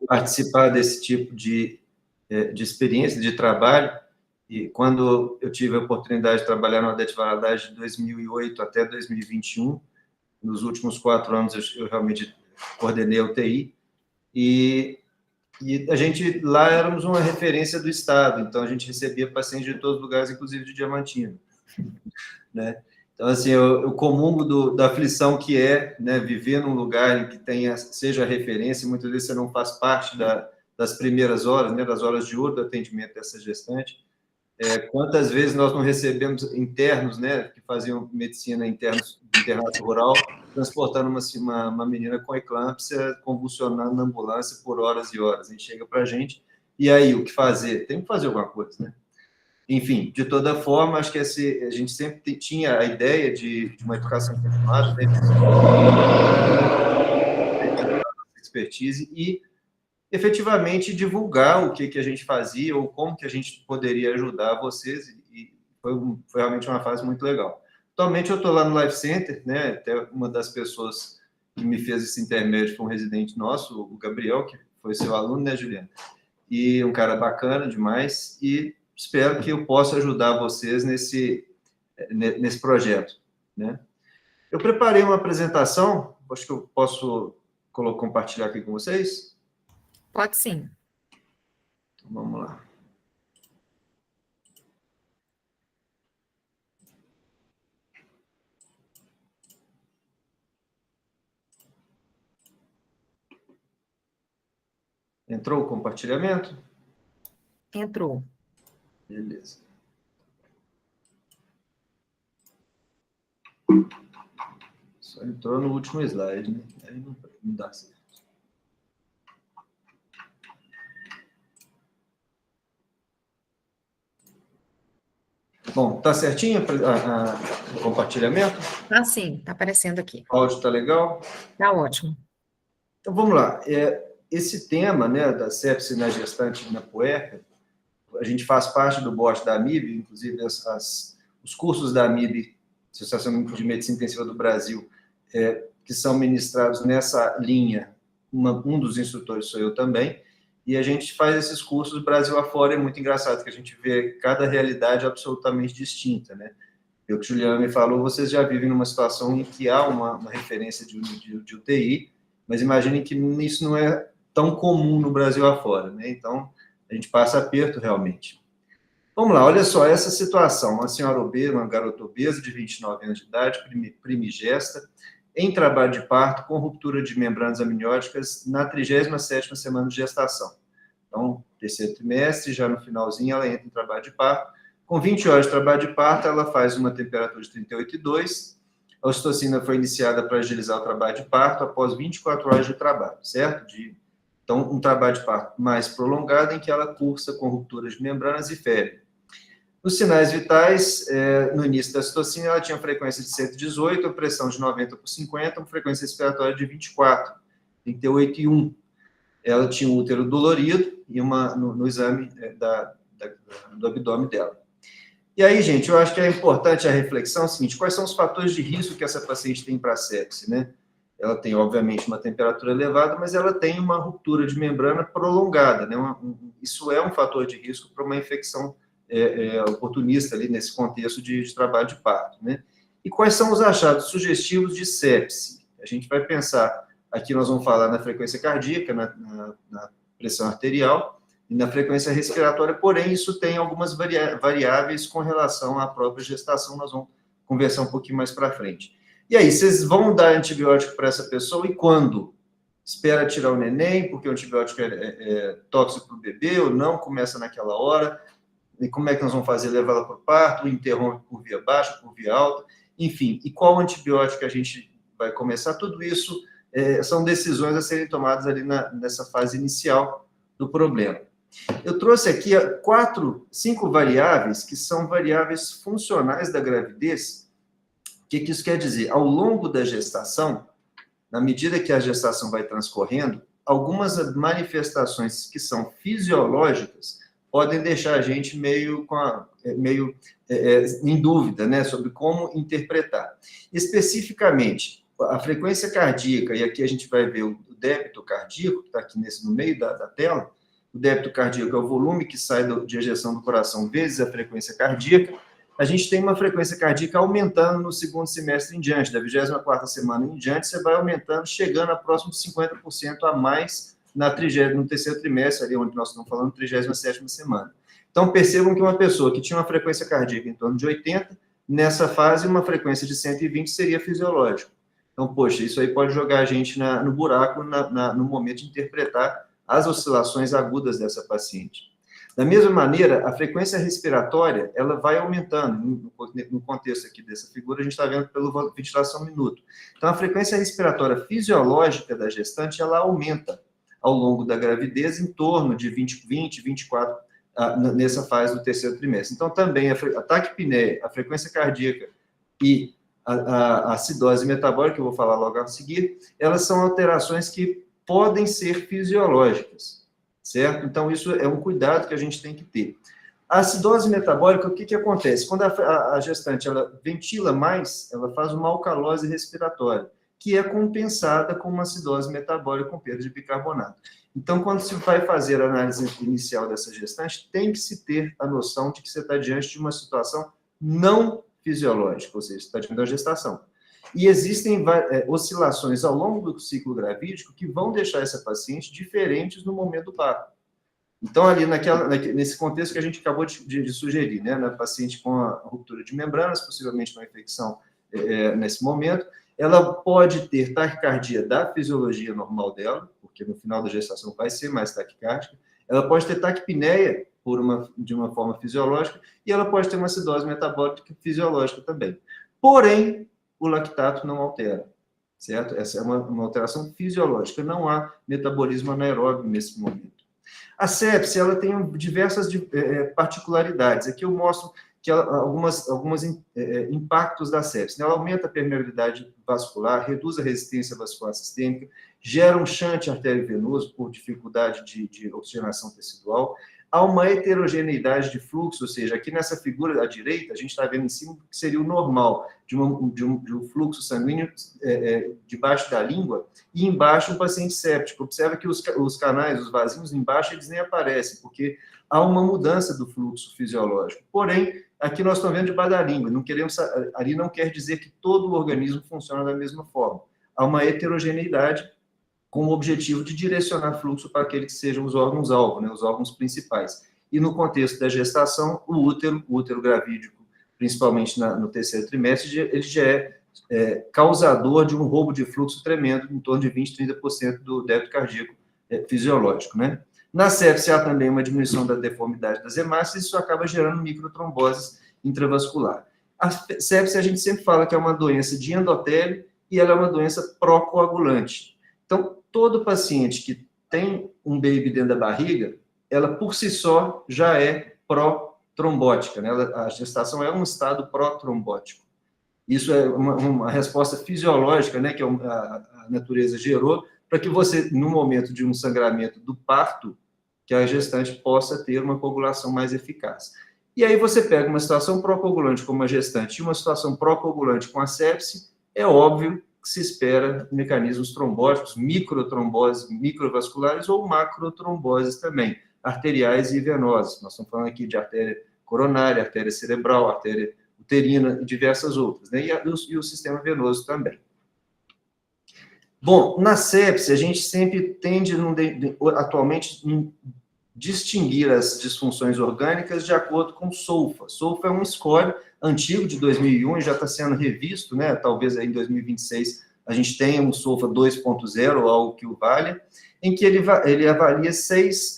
participar desse tipo de experiência, de trabalho, e quando eu tive a oportunidade de trabalhar na Odete Valadares de 2008 até 2021, nos últimos 4 anos eu realmente coordenei a UTI, e a gente, lá, éramos uma referência do Estado, então a gente recebia pacientes de todos os lugares, inclusive de Diamantina, né? Então, assim, eu comungo da aflição que é, né, viver num lugar em que seja referência, e muitas vezes você não faz parte das primeiras horas, né, das horas de ouro do atendimento dessa gestante. Quantas vezes nós não recebemos internos, né, que faziam medicina internos do internato rural, transportando uma menina com eclâmpsia, convulsionando na ambulância por horas e horas. A gente chega para a gente, e aí, o que fazer? Tem que fazer alguma coisa, né? Enfim, de toda forma, acho que a gente sempre tinha a ideia de uma educação continuada, né, expertise, e efetivamente divulgar o que a gente fazia ou como que a gente poderia ajudar vocês, e foi realmente uma fase muito legal. Atualmente eu estou lá no Life Center, né, até uma das pessoas que me fez esse intermédio foi um residente nosso, o Gabriel, que foi seu aluno, né, Juliana? E um cara bacana demais, e espero que eu possa ajudar vocês nesse projeto, né? Eu preparei uma apresentação, acho que eu posso compartilhar aqui com vocês. Pode sim. Então, vamos lá. Entrou o compartilhamento? Entrou. Beleza. Só entrou no último slide, né? Aí não dá certo. Bom, tá certinho o compartilhamento? Ah, sim, tá aparecendo aqui. O áudio tá legal? Tá ótimo. Então, vamos lá. Esse tema, né, da sepse na gestante e na puerca, a gente faz parte do board da AMIB, inclusive os cursos da AMIB, Associação de Medicina Intensiva do Brasil, que são ministrados nessa linha, um dos instrutores sou eu também, e a gente faz esses cursos do Brasil afora. É muito engraçado que a gente vê cada realidade absolutamente distinta, né? O que o Juliano me falou, vocês já vivem numa situação em que há uma referência de UTI, mas imaginem que isso não é tão comum no Brasil afora, né? Então, a gente passa aperto realmente. Vamos lá, olha só essa situação. Uma senhora obesa, uma garota obesa de 29 anos de idade, primigesta, em trabalho de parto, com ruptura de membranas amnióticas na 37ª semana de gestação. Então, terceiro trimestre, já no finalzinho, ela entra em trabalho de parto. Com 20 horas de trabalho de parto, ela faz uma temperatura de 38,2. A ocitocina foi iniciada para agilizar o trabalho de parto após 24 horas de trabalho, certo? Então, um trabalho de parto mais prolongado, em que ela cursa com rupturas de membranas e febre. Os sinais vitais, no início da ocitocina, ela tinha frequência de 118, a pressão de 90/50, uma frequência respiratória de 24, 38,1. Ela tinha um útero dolorido e no exame do abdômen dela. E aí, gente, eu acho que é importante a reflexão seguinte: quais são os fatores de risco que essa paciente tem para a sepse, né? Ela tem, obviamente, uma temperatura elevada, mas ela tem uma ruptura de membrana prolongada, né? Isso é um fator de risco para uma infecção oportunista ali nesse contexto de trabalho de parto, né? E quais são os achados sugestivos de sepse? A gente vai pensar, aqui nós vamos falar na frequência cardíaca, na pressão arterial e na frequência respiratória, porém isso tem algumas variáveis com relação à própria gestação, nós vamos conversar um pouquinho mais para frente. E aí, vocês vão dar antibiótico para essa pessoa e quando? Espera tirar o neném, porque o antibiótico é tóxico para o bebê, ou não, começa naquela hora. E como é que nós vamos fazer? Levar ela para o parto, interrompe por via baixa, por via alta, enfim. E qual antibiótico a gente vai começar? Tudo isso são decisões a serem tomadas ali nessa fase inicial do problema. Eu trouxe aqui 5 variáveis que são variáveis funcionais da gravidez. O que isso quer dizer? Ao longo da gestação, na medida que a gestação vai transcorrendo, algumas manifestações que são fisiológicas podem deixar a gente meio em dúvida, né, sobre como interpretar. Especificamente, a frequência cardíaca, e aqui a gente vai ver o débito cardíaco, que está aqui no meio da tela. O débito cardíaco é o volume que sai de ejeção do coração vezes a frequência cardíaca. A gente tem uma frequência cardíaca aumentando no segundo semestre em diante, da 24ª semana em diante, você vai aumentando, chegando a próximo de 50% a mais no terceiro trimestre, ali onde nós estamos falando, 37ª semana. Então, percebam que uma pessoa que tinha uma frequência cardíaca em torno de 80, nessa fase, uma frequência de 120 seria fisiológico. Então, poxa, isso aí pode jogar a gente no buraco no momento de interpretar as oscilações agudas dessa paciente. Da mesma maneira, a frequência respiratória, ela vai aumentando. No contexto aqui dessa figura, a gente está vendo pela ventilação minuto. Então, a frequência respiratória fisiológica da gestante, ela aumenta ao longo da gravidez em torno de 20, 24, nessa fase do terceiro trimestre. Então, também a taquipneia, a frequência cardíaca e a acidose metabólica, que eu vou falar logo a seguir, elas são alterações que podem ser fisiológicas, certo? Então, isso é um cuidado que a gente tem que ter. A acidose metabólica, o que acontece? Quando a gestante ela ventila mais, ela faz uma alcalose respiratória, que é compensada com uma acidose metabólica com perda de bicarbonato. Então, quando se vai fazer a análise inicial dessa gestante, tem que se ter a noção de que você está diante de uma situação não fisiológica, ou seja, você está diante da gestação. E existem oscilações ao longo do ciclo gravídico que vão deixar essa paciente diferentes no momento do parto. Então, ali nesse contexto que a gente acabou de sugerir, né, na paciente com a ruptura de membranas, possivelmente uma infecção nesse momento, ela pode ter taquicardia da fisiologia normal dela, porque no final da gestação vai ser mais taquicárdica, ela pode ter taquipneia de uma forma fisiológica, e ela pode ter uma acidose metabólica fisiológica também. Porém, o lactato não altera, certo? Essa é uma alteração fisiológica, não há metabolismo anaeróbio nesse momento. A sepse, ela tem diversas particularidades. Aqui eu mostro que alguns impactos da sepse. Ela aumenta a permeabilidade vascular, reduz a resistência vascular sistêmica, gera um shunt arteriovenoso por dificuldade de oxigenação tecidual. Há uma heterogeneidade de fluxo, ou seja, aqui nessa figura à direita, a gente está vendo em cima que seria o normal de um fluxo sanguíneo debaixo da língua, e embaixo um paciente séptico. Observa que os canais, os vasinhos embaixo, eles nem aparecem, porque há uma mudança do fluxo fisiológico. Porém, aqui nós estamos vendo debaixo da língua, ali não quer dizer que todo o organismo funciona da mesma forma. Há uma heterogeneidade com o objetivo de direcionar fluxo para aqueles que sejam os órgãos-alvo, né, os órgãos principais. E no contexto da gestação, o útero gravídico, principalmente no terceiro trimestre, ele já é causador de um roubo de fluxo tremendo, em torno de 20, 30% do débito cardíaco fisiológico, né? Na sepse, há também uma diminuição da deformidade das hemácias, e isso acaba gerando microtromboses intravascular. A sepse, a gente sempre fala que é uma doença de endotélio, e ela é uma doença pró-coagulante. Então, todo paciente que tem um baby dentro da barriga, ela por si só já é pró-trombótica, né? A gestação é um estado pró-trombótico. Isso é uma resposta fisiológica, né, que a natureza gerou, para que você, no momento de um sangramento do parto, que a gestante possa ter uma coagulação mais eficaz. E aí você pega uma situação pró-coagulante como a gestante e uma situação pró-coagulante com a sepse, é óbvio que se espera mecanismos trombóticos, microtromboses microvasculares ou macrotromboses também, arteriais e venosas. Nós estamos falando aqui de artéria coronária, artéria cerebral, artéria uterina e diversas outras, né? E o sistema venoso também. Bom, na sepse, a gente sempre tende, atualmente, distinguir as disfunções orgânicas de acordo com o SOFA. SOFA é um score antigo, de 2001, e já está sendo revisto, né? Talvez aí em 2026 a gente tenha um SOFA 2.0, algo que o valha, em que ele avalia seis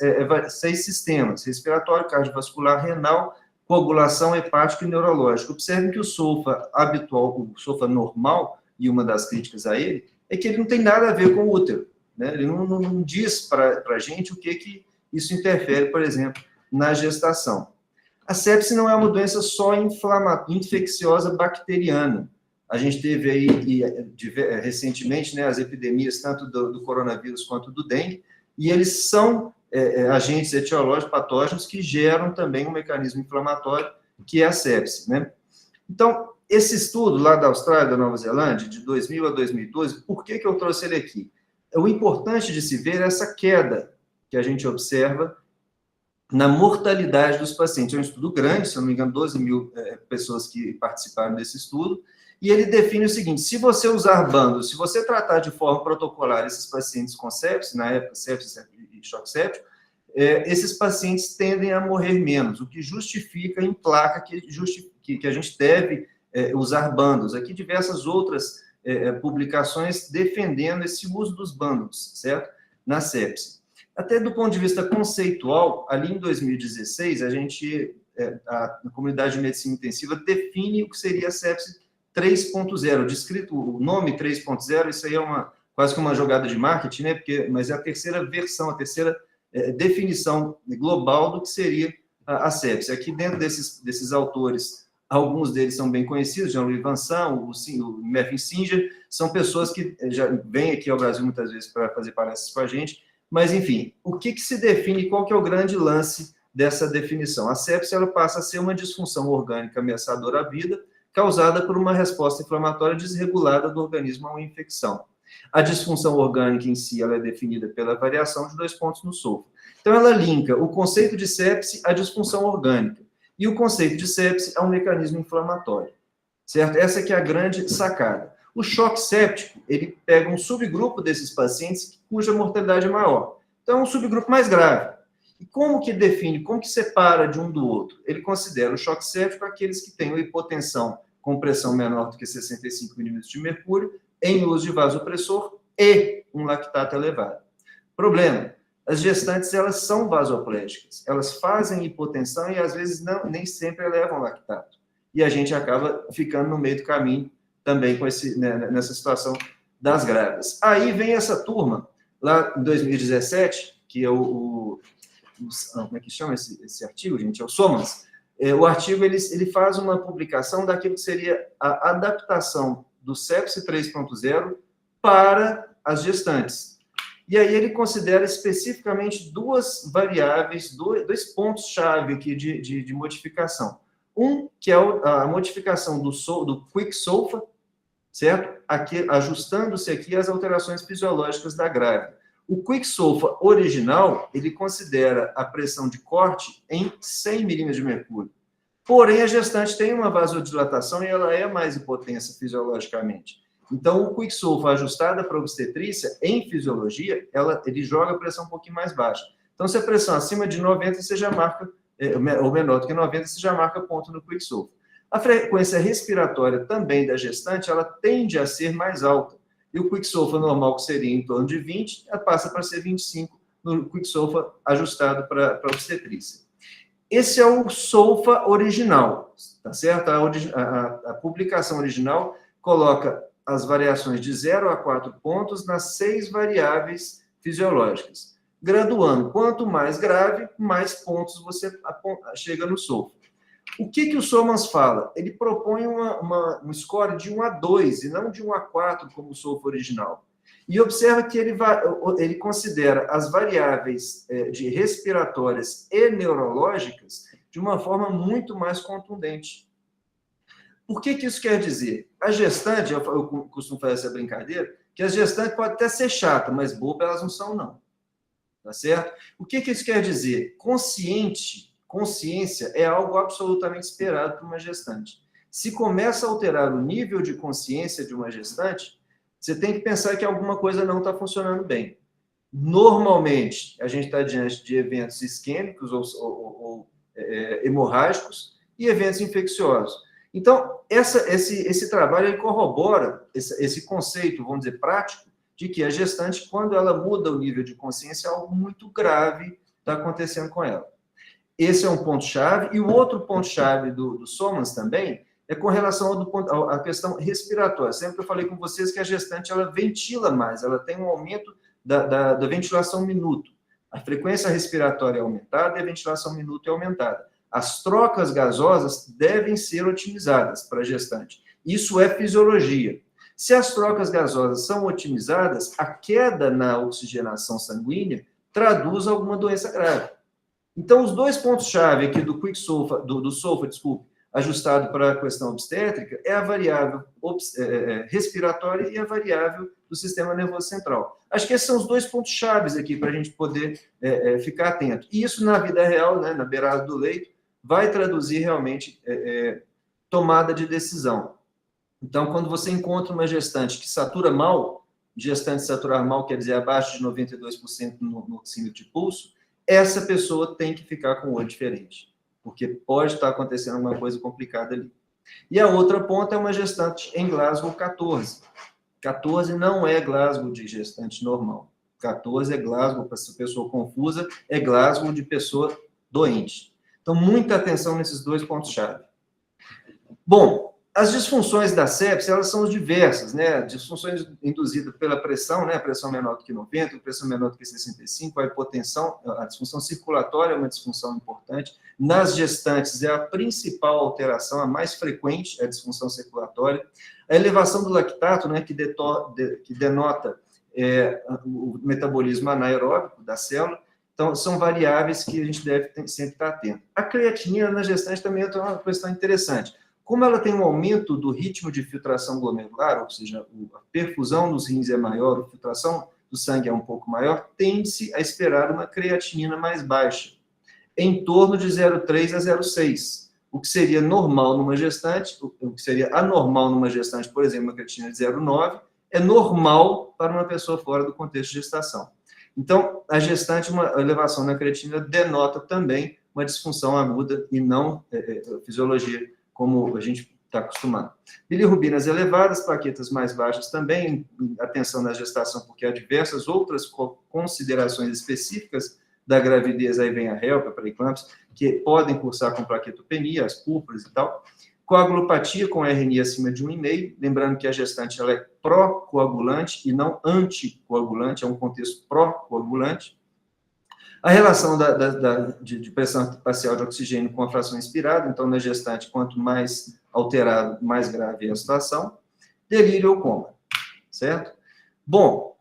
sistemas: respiratório, cardiovascular, renal, coagulação, hepático e neurológico. Observem que o SOFA habitual, o SOFA normal, e uma das críticas a ele, é que ele não tem nada a ver com o útero, né? Ele não diz para a gente o que isso interfere, por exemplo, na gestação. A sepse não é uma doença só infecciosa bacteriana. A gente teve aí, recentemente, né, as epidemias tanto do coronavírus quanto do dengue, e eles são agentes etiológicos patógenos que geram também um mecanismo inflamatório, que é a sepse, né? Então, esse estudo lá da Austrália, da Nova Zelândia, de 2000 a 2012, por que eu trouxe ele aqui? o importante de se ver é essa queda que a gente observa na mortalidade dos pacientes. É um estudo grande, se eu não me engano, 12 mil pessoas que participaram desse estudo, e ele define o seguinte: se você usar bandos, se você tratar de forma protocolar esses pacientes com sepsis, na época sepsis e choque séptico, esses pacientes tendem a morrer menos, o que justifica em placa que a gente deve usar bandos. Aqui diversas outras publicações defendendo esse uso dos bandos, certo? Na sepse. Até do ponto de vista conceitual, ali em 2016, a comunidade de medicina intensiva define o que seria a sepse 3.0. Descrito o nome 3.0, isso aí é quase que uma jogada de marketing, né? Mas é a terceira versão, a terceira definição global do que seria a sepse. Aqui dentro desses autores, alguns deles são bem conhecidos, Jean-Louis Vincent, o Mervyn Singer, são pessoas que já vêm aqui ao Brasil muitas vezes para fazer palestras com a gente, mas, enfim, o que se define, qual que é o grande lance dessa definição? A sepse, ela passa a ser uma disfunção orgânica ameaçadora à vida, causada por uma resposta inflamatória desregulada do organismo a uma infecção. A disfunção orgânica em si, ela é definida pela variação de 2 pontos no SOFA. Então, ela linka o conceito de sepse à disfunção orgânica, e o conceito de sepse a um mecanismo inflamatório, certo? Essa que é a grande sacada. O choque séptico, ele pega um subgrupo desses pacientes cuja mortalidade é maior. Então, é um subgrupo mais grave. E como que define, como que separa de um do outro? Ele considera o choque séptico aqueles que têm uma hipotensão com pressão menor do que 65 milímetros de mercúrio, em uso de vasopressor e um lactato elevado. Problema: as gestantes, elas são vasoplégicas, elas fazem hipotensão e, às vezes, nem sempre elevam lactato. E a gente acaba ficando no meio do caminho também nessa situação das grávidas. Aí vem essa turma, lá em 2017, que é como é que chama esse artigo, gente? É o Somans. O artigo, ele faz uma publicação daquilo que seria a adaptação do sepse 3.0 para as gestantes. E aí ele considera especificamente duas variáveis, dois pontos-chave aqui de modificação. Um, que é a modificação do Quick SOFA, certo? Ajustando-se aqui às alterações fisiológicas da grávida. O Quick SOFA original, ele considera a pressão de corte em 100 milímetros de mercúrio. Porém, a gestante tem uma vasodilatação e ela é mais hipotensa fisiologicamente. Então, o Quick SOFA ajustada para obstetrícia, em fisiologia, ele joga a pressão um pouquinho mais baixa. Então, se a pressão acima de 90, você já marca, ou menor do que 90, você já marca ponto no Quick SOFA. A frequência respiratória também da gestante, ela tende a ser mais alta. E o Quick SOFA normal, que seria em torno de 20, passa para ser 25 no Quick SOFA ajustado para obstetrícia. Esse é o SOFA original, tá certo? A publicação original coloca as variações de 0 a 4 pontos nas 6 variáveis fisiológicas. Graduando, quanto mais grave, mais pontos você chega no SOFA. O que o Somans fala? Ele propõe um score de 1 a 2 e não de 1 a 4, como o SOFA original. E observa que ele considera as variáveis de respiratórias e neurológicas de uma forma muito mais contundente. Por que isso quer dizer? A gestante, eu costumo fazer essa brincadeira, que a gestante pode até ser chata, mas boba elas não são, não. Tá certo? O que isso quer dizer? Consciência é algo absolutamente esperado por uma gestante. Se começa a alterar o nível de consciência de uma gestante, você tem que pensar que alguma coisa não está funcionando bem. Normalmente, a gente está diante de eventos isquêmicos ou hemorrágicos e eventos infecciosos. Então, esse trabalho ele corrobora esse conceito, vamos dizer, prático, de que a gestante, quando ela muda o nível de consciência, algo muito grave está acontecendo com ela. Esse é um ponto-chave. E o outro ponto-chave do Somans também é com relação à questão respiratória. Sempre eu falei com vocês que a gestante ela ventila mais, ela tem um aumento da ventilação minuto. A frequência respiratória é aumentada e a ventilação minuto é aumentada. As trocas gasosas devem ser otimizadas para a gestante. Isso é fisiologia. Se as trocas gasosas são otimizadas, a queda na oxigenação sanguínea traduz alguma doença grave. Então, os dois pontos-chave aqui do Quick SOFA, do SOFA, desculpe, ajustado para a questão obstétrica é a variável respiratória e a variável do sistema nervoso central. Acho que esses são os dois pontos chaves aqui para a gente poder ficar atento. E isso, na vida real, né, na beirada do leito, vai traduzir realmente tomada de decisão. Então, quando você encontra uma gestante que satura mal, gestante saturar mal quer dizer abaixo de 92% no oxímetro de pulso, essa pessoa tem que ficar com o olho diferente, porque pode estar acontecendo alguma coisa complicada ali. E a outra ponta é uma gestante em Glasgow 14. 14 não é Glasgow de gestante normal. 14 é Glasgow, para essa pessoa confusa, é Glasgow de pessoa doente. Então, muita atenção nesses dois pontos-chave. Bom, as disfunções da sepse, elas são diversas, né? Disfunções induzidas pela pressão, né? Pressão menor do que 90, pressão menor do que 65, a hipotensão, a disfunção circulatória é uma disfunção importante. Nas gestantes, é a principal alteração, a mais frequente, é a disfunção circulatória. A elevação do lactato, né? Que denota o metabolismo anaeróbico da célula. Então, são variáveis que a gente deve sempre estar atento. A creatinina na gestante também é uma questão interessante. Como ela tem um aumento do ritmo de filtração glomerular, ou seja, a perfusão nos rins é maior, a filtração do sangue é um pouco maior, tende-se a esperar uma creatinina mais baixa, em torno de 0,3 a 0,6, o que seria normal numa gestante, o que seria anormal numa gestante, por exemplo, uma creatinina de 0,9, é normal para uma pessoa fora do contexto de gestação. Então, a gestante, uma elevação na creatinina denota também uma disfunção aguda e não fisiologia, como a gente está acostumado. Bilirrubinas elevadas, plaquetas mais baixas também, atenção na gestação, porque há diversas outras considerações específicas da gravidez, aí vem a HELP, a pré-eclâmpsia, que podem cursar com plaquetopenia, as púrpuras e tal. Coagulopatia com RNI acima de 1,5, lembrando que a gestante ela é pró-coagulante e não anticoagulante, é um contexto pró-coagulante. A relação de pressão parcial de oxigênio com a fração inspirada, então, na gestante, quanto mais alterado, mais grave é a situação. Delírio ou coma, certo? Bom,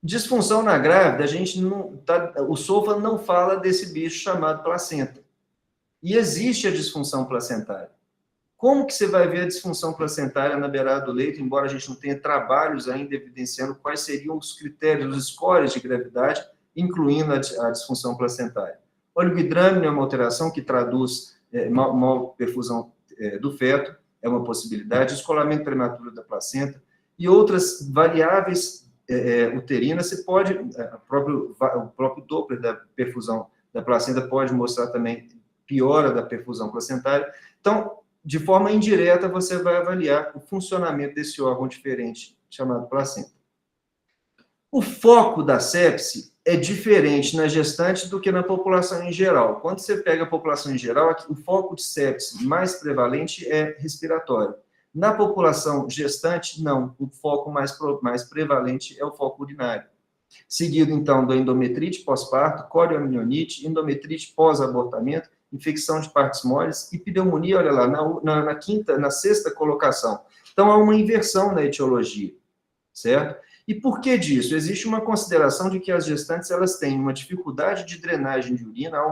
disfunção na grávida, a gente não o SOFA não fala desse bicho chamado placenta. E existe a disfunção placentária. Como que você vai ver a disfunção placentária na beirada do leito, embora a gente não tenha trabalhos ainda evidenciando quais seriam os critérios, os scores de gravidade, incluindo a disfunção placentária. Oligohidramina é uma alteração que traduz mal perfusão do feto, é uma possibilidade, descolamento prematuro da placenta, e outras variáveis uterinas, você pode, o próprio Doppler da perfusão da placenta pode mostrar também piora da perfusão placentária. Então, de forma indireta, você vai avaliar o funcionamento desse órgão diferente, chamado placenta. O foco da sepse é diferente na gestante do que na população em geral. Quando você pega a população em geral, o foco de sepse mais prevalente é respiratório. Na população gestante, não. O foco mais prevalente é o foco urinário. Seguido, então, da endometrite pós-parto, corioamnionites, endometrite pós-abortamento, infecção de partes moles e pneumonia, olha lá, na sexta colocação. Então, há uma inversão na etiologia, certo? E por que disso? Existe uma consideração de que as gestantes elas têm uma dificuldade de drenagem de urina, há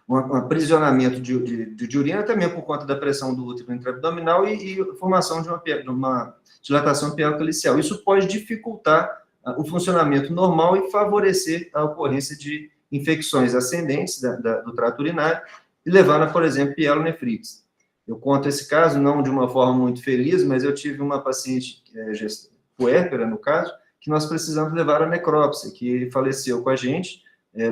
um aprisionamento de urina também por conta da pressão do útero intraabdominal e formação de uma dilatação pericalicial. Isso pode dificultar o funcionamento normal e favorecer a ocorrência de infecções ascendentes do trato urinário e levar a, por exemplo, pielonefrites. Eu conto esse caso não de uma forma muito feliz, mas eu tive uma paciente, puérpera no caso, que nós precisamos levar a necrópsia, que faleceu com a gente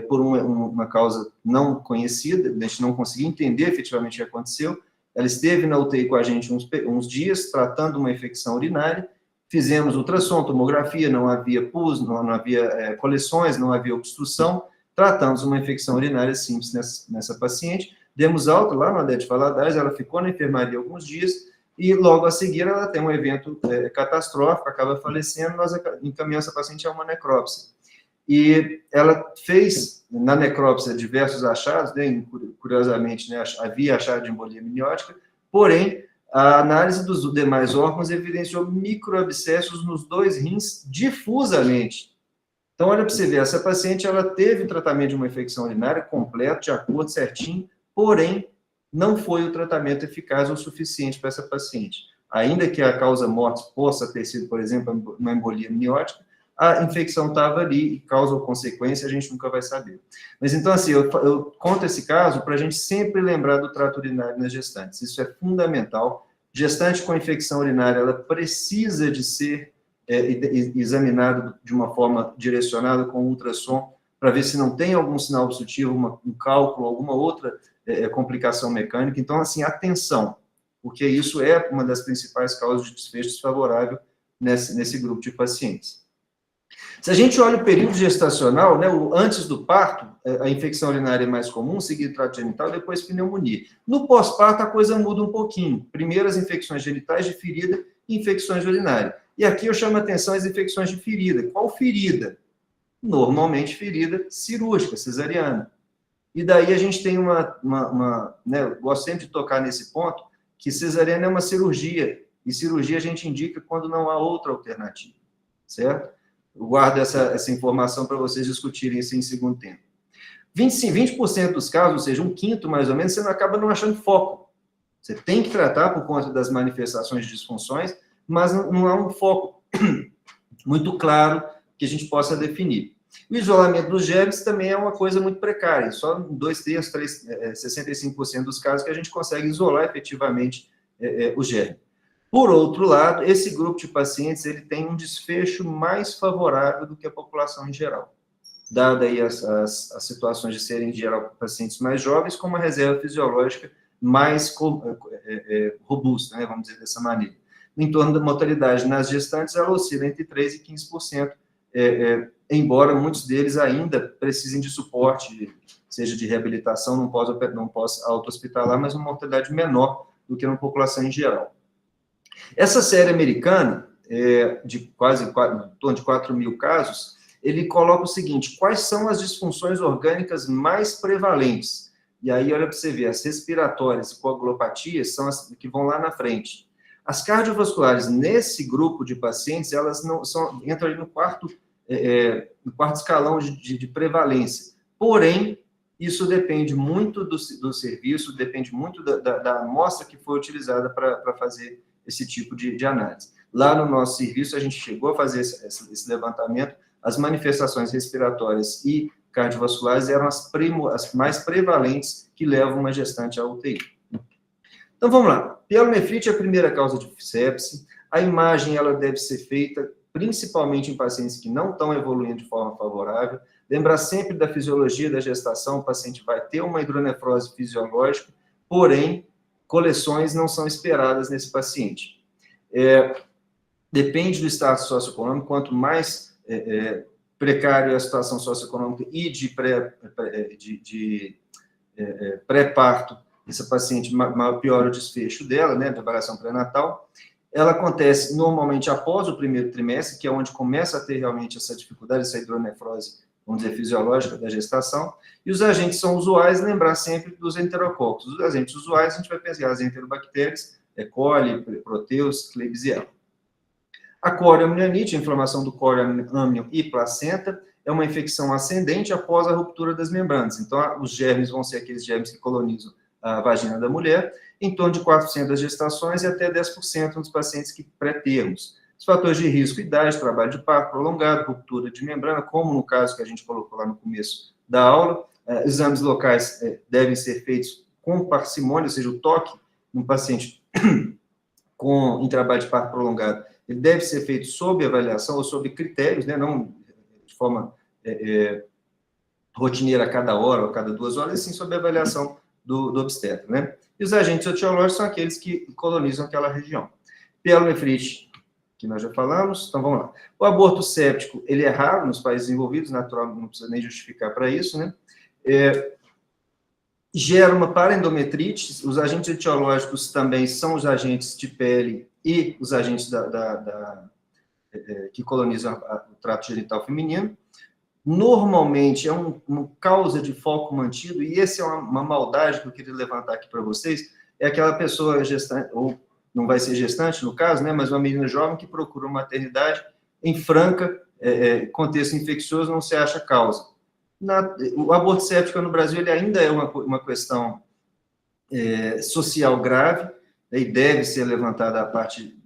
por uma causa não conhecida, a gente não conseguia entender efetivamente o que aconteceu. Ela esteve na UTI com a gente uns dias, tratando uma infecção urinária, fizemos ultrassom, tomografia, não havia pus, não havia coleções, não havia obstrução, tratamos uma infecção urinária simples nessa paciente, demos alta lá no Odete Valadares, ela ficou na enfermaria alguns dias, e logo a seguir ela tem um evento catastrófico, acaba falecendo, nós encaminhamos essa paciente a uma necrópsia. E ela fez, na necrópsia, diversos achados, né, curiosamente, né, havia achado de embolia amniótica, porém, a análise dos demais órgãos evidenciou microabscessos nos 2 rins difusamente. Então, olha para você ver, essa paciente ela teve tratamento de uma infecção urinária completo, de acordo, certinho, porém, não foi o tratamento eficaz o suficiente para essa paciente. Ainda que a causa morte possa ter sido, por exemplo, uma embolia amniótica, a infecção estava ali e causa ou consequência, a gente nunca vai saber. Mas, então, assim, eu conto esse caso para a gente sempre lembrar do trato urinário nas gestantes. Isso é fundamental. Gestante com infecção urinária, ela precisa de ser examinada de uma forma direcionada com ultrassom, para ver se não tem algum sinal obstrutivo, um cálculo, alguma outra complicação mecânica. Então, assim, atenção, porque isso é uma das principais causas de desfecho desfavorável nesse grupo de pacientes. Se a gente olha o período gestacional, né, antes do parto, a infecção urinária é mais comum, seguido trato genital, depois pneumonia. No pós-parto, a coisa muda um pouquinho. Primeiro, as infecções genitais de ferida e infecções urinárias. E aqui eu chamo a atenção às infecções de ferida. Qual ferida? Normalmente, ferida cirúrgica, cesariana. E daí a gente tem né, eu gosto sempre de tocar nesse ponto, que cesariana é uma cirurgia, e cirurgia a gente indica quando não há outra alternativa, certo? Eu guardo essa informação para vocês discutirem isso em segundo tempo. 20% dos casos, ou seja, um quinto mais ou menos, você acaba não achando foco. Você tem que tratar por conta das manifestações de disfunções, mas não há um foco muito claro que a gente possa definir. O isolamento dos germes também é uma coisa muito precária, só em 65% dos casos que a gente consegue isolar efetivamente o germe. Por outro lado, esse grupo de pacientes ele tem um desfecho mais favorável do que a população em geral, dada aí as situações de serem, em geral, pacientes mais jovens, com uma reserva fisiológica mais robusta, né, vamos dizer dessa maneira. Em torno da mortalidade nas gestantes, ela oscila entre 3% e 15%, embora muitos deles ainda precisem de suporte, seja de reabilitação, não pós-auto-hospitalar, mas uma mortalidade menor do que na população em geral. Essa série americana, de quase em torno de 4.000 casos, ele coloca o seguinte: quais são as disfunções orgânicas mais prevalentes? E aí, olha para você ver, as respiratórias e coagulopatias são as que vão lá na frente. As cardiovasculares, nesse grupo de pacientes, elas não entram ali no quarto escalão de prevalência. Porém, isso depende muito do serviço, depende muito da amostra que foi utilizada para fazer esse tipo de análise. Lá no nosso serviço, a gente chegou a fazer esse levantamento, as manifestações respiratórias e cardiovasculares eram as mais prevalentes que levam uma gestante à UTI. Então, vamos lá. Pielonefrite é a primeira causa de sepse. A imagem ela deve ser feita principalmente em pacientes que não estão evoluindo de forma favorável. Lembrar sempre da fisiologia da gestação, o paciente vai ter uma hidronefrose fisiológica, porém, coleções não são esperadas nesse paciente. Depende do status socioeconômico, quanto mais precária a situação socioeconômica e de pré-parto, essa paciente piora o desfecho dela, né, da avaliação pré-natal. Ela acontece normalmente após o primeiro trimestre, que é onde começa a ter realmente essa dificuldade, essa hidronefrose, vamos dizer, fisiológica da gestação. E os agentes são usuais, lembrar sempre dos enterococos. Os agentes usuais, a gente vai pensar as enterobactérias, E. coli, Proteus, Klebsiella. A corioamnianite, a inflamação do córeo âmnio e placenta, é uma infecção ascendente após a ruptura das membranas. Então, os germes vão ser aqueles germes que colonizam a vagina da mulher, em torno de 4% das gestações e até 10% nos pacientes que pré-termos. Os fatores de risco: idade, trabalho de parto prolongado, ruptura de membrana, como no caso que a gente colocou lá no começo da aula. Exames locais devem ser feitos com parcimônia, ou seja, o toque no paciente em trabalho de parto prolongado, ele deve ser feito sob avaliação ou sob critérios, né, não de forma rotineira a cada hora ou a cada 2 horas, e sim sob avaliação do obstetra, né? E os agentes etiológicos são aqueles que colonizam aquela região. Pielonefrite, que nós já falamos, então vamos lá. O aborto séptico, ele é raro nos países desenvolvidos, natural, não precisa nem justificar para isso, né? Gera uma paraendometrite. Os agentes etiológicos também são os agentes de pele e os agentes que colonizam o trato genital feminino. Normalmente é uma causa de foco mantido, e essa é uma maldade que eu queria levantar aqui para vocês, é aquela pessoa gestante, ou não vai ser gestante no caso, né, mas uma menina jovem que procura uma maternidade em franca contexto infeccioso, não se acha causa. O aborto séptico no Brasil ele ainda é uma questão social grave, né, e deve ser levantada a parte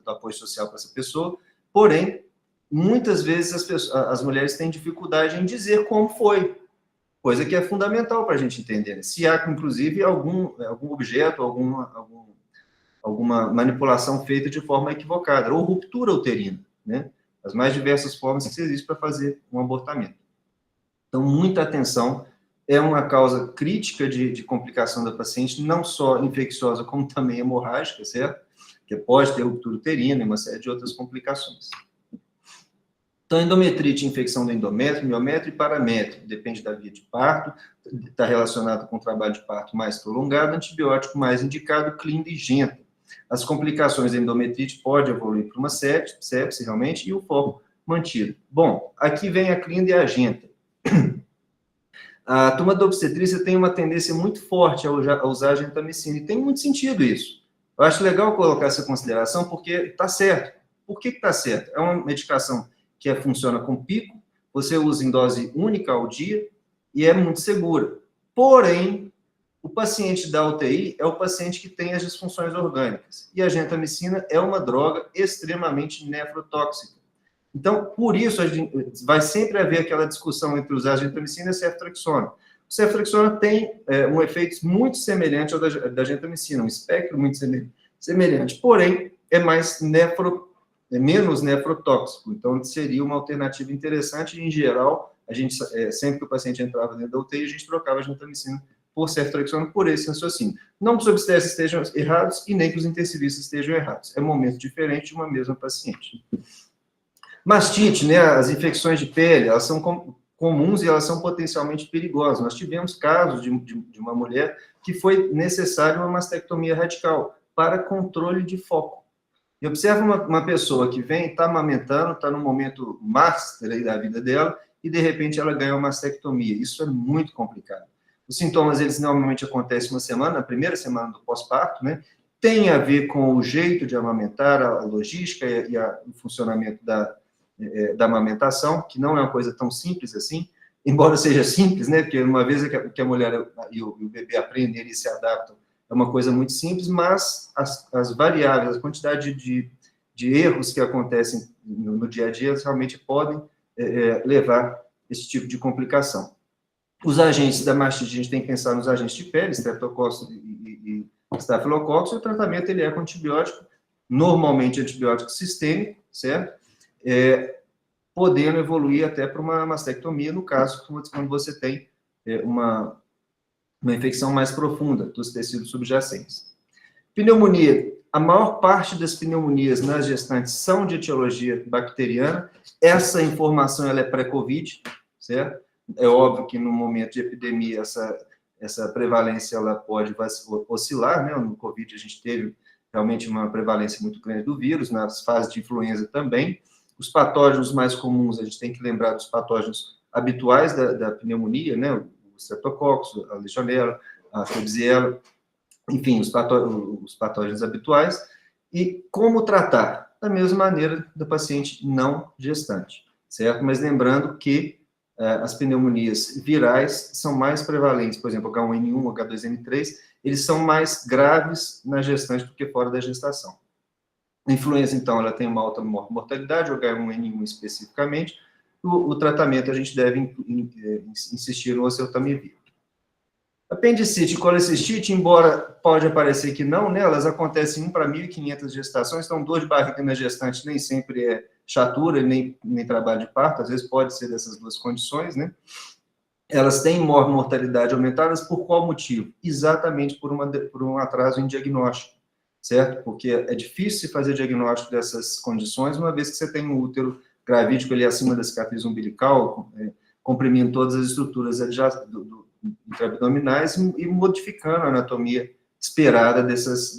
do apoio social para essa pessoa, porém, muitas vezes as mulheres têm dificuldade em dizer como foi, coisa que é fundamental para a gente entender, né? Se há, inclusive, algum objeto, alguma manipulação feita de forma equivocada, ou ruptura uterina, né? As mais diversas formas que existem para fazer um abortamento. Então, muita atenção, é uma causa crítica de complicação da paciente, não só infecciosa, como também hemorrágica, certo? Que pode ter ruptura uterina e uma série de outras complicações. Então, endometrite, infecção do endométrio, miométrio e paramétrio, depende da via de parto, está relacionado com o trabalho de parto mais prolongado, antibiótico mais indicado, clínica e genta. As complicações da endometrite podem evoluir para uma sepse, realmente, e o foco mantido. Bom, aqui vem a clínica e a genta. A turma da obstetrícia tem uma tendência muito forte a usar a gentamicina, e tem muito sentido isso. Eu acho legal colocar essa consideração, porque está certo. Por que está certo? É uma medicação que funciona com pico, você usa em dose única ao dia, e é muito segura. Porém, o paciente da UTI é o paciente que tem as disfunções orgânicas, e a gentamicina é uma droga extremamente nefrotóxica. Então, por isso, vai sempre haver aquela discussão entre usar a gentamicina e a ceftriaxona. O ceftriaxona tem um efeito muito semelhante ao da gentamicina, um espectro muito semelhante, porém, é menos nefrotóxico. Então, seria uma alternativa interessante. Em geral, a gente, sempre que o paciente entrava dentro da UTI, a gente trocava a gentamicina por ceftriaxona, por esse raciocínio. Não que os obstetras estejam errados e nem que os intensivistas estejam errados. É um momento diferente de uma mesma paciente. Mastite, né, as infecções de pele, elas são comuns e elas são potencialmente perigosas. Nós tivemos casos de uma mulher que foi necessária uma mastectomia radical para controle de foco. E observa uma pessoa que vem, está amamentando, está no momento master aí da vida dela, e de repente ela ganha uma mastectomia. Isso é muito complicado. Os sintomas, eles normalmente acontecem na primeira semana do pós-parto, né? Tem a ver com o jeito de amamentar, a logística e o funcionamento da amamentação, que não é uma coisa tão simples assim, embora seja simples, né? Porque uma vez que a mulher e o bebê aprendem, eles se adaptam, é uma coisa muito simples, mas as variáveis, a quantidade de erros que acontecem no dia a dia, realmente podem levar esse tipo de complicação. Os agentes da mastite, a gente tem que pensar nos agentes de pele, streptococcus e estafilococcus, e o tratamento ele é com antibiótico, normalmente antibiótico sistêmico, certo? Podendo evoluir até para uma mastectomia, no caso, quando você tem uma infecção mais profunda dos tecidos subjacentes. Pneumonia. A maior parte das pneumonias nas gestantes são de etiologia bacteriana. Essa informação ela é pré-Covid, certo? É óbvio que no momento de epidemia essa prevalência ela pode oscilar, né? No Covid a gente teve realmente uma prevalência muito grande do vírus, nas fases de influenza também. Os patógenos mais comuns, a gente tem que lembrar dos patógenos habituais da pneumonia, né? O streptococcus, a legionela, a klebsiella, enfim, os patógenos habituais. E como tratar? Da mesma maneira do paciente não gestante, certo? Mas lembrando que as pneumonias virais são mais prevalentes, por exemplo, H1N1, H2N3, eles são mais graves na gestante do que fora da gestação. A influenza, então, ela tem uma alta mortalidade, o H1N1 especificamente. O tratamento, a gente deve insistir no oseltamivir. Apendicite e colecistite, embora pode aparecer que não, né, elas acontecem 1 para 1.500 gestações, então dor de barriga na gestante nem sempre é chatura, nem trabalho de parto, às vezes pode ser dessas duas condições, né? Elas têm mortalidade aumentadas por qual motivo? Exatamente por um atraso em diagnóstico, certo? Porque é difícil se fazer diagnóstico dessas condições, uma vez que você tem um útero gravídico ali acima da cicatriz umbilical, comprimindo todas as estruturas intraabdominais e modificando a anatomia esperada dessas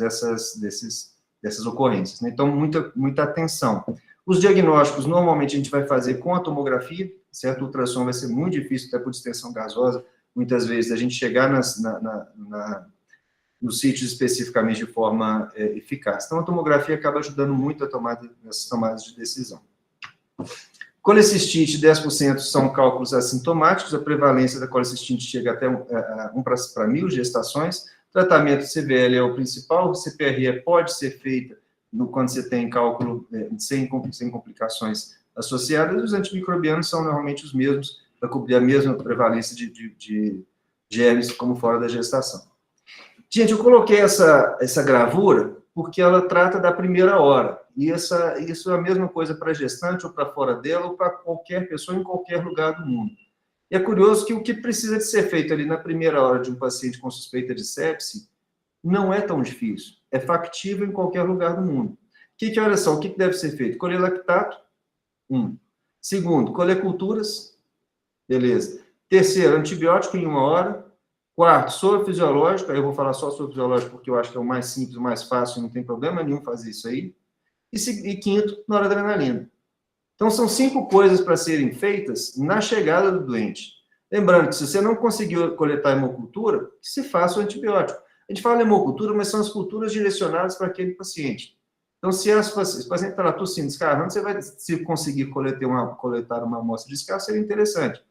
ocorrências, né? Então, muita atenção. Os diagnósticos, normalmente, a gente vai fazer com a tomografia, certo? O ultrassom vai ser muito difícil, até por distensão gasosa, muitas vezes, a gente chegar nos sítios especificamente de forma eficaz. Então, a tomografia acaba ajudando muito nessas tomadas de decisão. Colecistite, 10% são cálculos assintomáticos, a prevalência da colecistite chega até 1 para 1.000 gestações. Tratamento CVL é o principal, CPRE pode ser feita quando você tem cálculo sem complicações associadas, os antimicrobianos são normalmente os mesmos, para cobrir a mesma prevalência de germes como fora da gestação. Gente, eu coloquei essa gravura porque ela trata da primeira hora. E isso é a mesma coisa para gestante, ou para fora dela, ou para qualquer pessoa em qualquer lugar do mundo. E é curioso que o que precisa de ser feito ali na primeira hora de um paciente com suspeita de sepse não é tão difícil. É factível em qualquer lugar do mundo. Olha só, o que deve ser feito? Colher lactato, 1. Segundo, colher culturas, beleza. Terceiro, antibiótico em 1 hora. Quarto, soro fisiológico, aí eu vou falar só soro fisiológico porque eu acho que é o mais simples, o mais fácil, não tem problema nenhum fazer isso aí. E quinto, noradrenalina. Então, são 5 coisas para serem feitas na chegada do doente. Lembrando que se você não conseguiu coletar hemocultura, que se faça o antibiótico. A gente fala hemocultura, mas são as culturas direcionadas para aquele paciente. Então, se o paciente está lá tossindo, escarrando, você vai, se conseguir coletar uma amostra de escarro, seria interessante.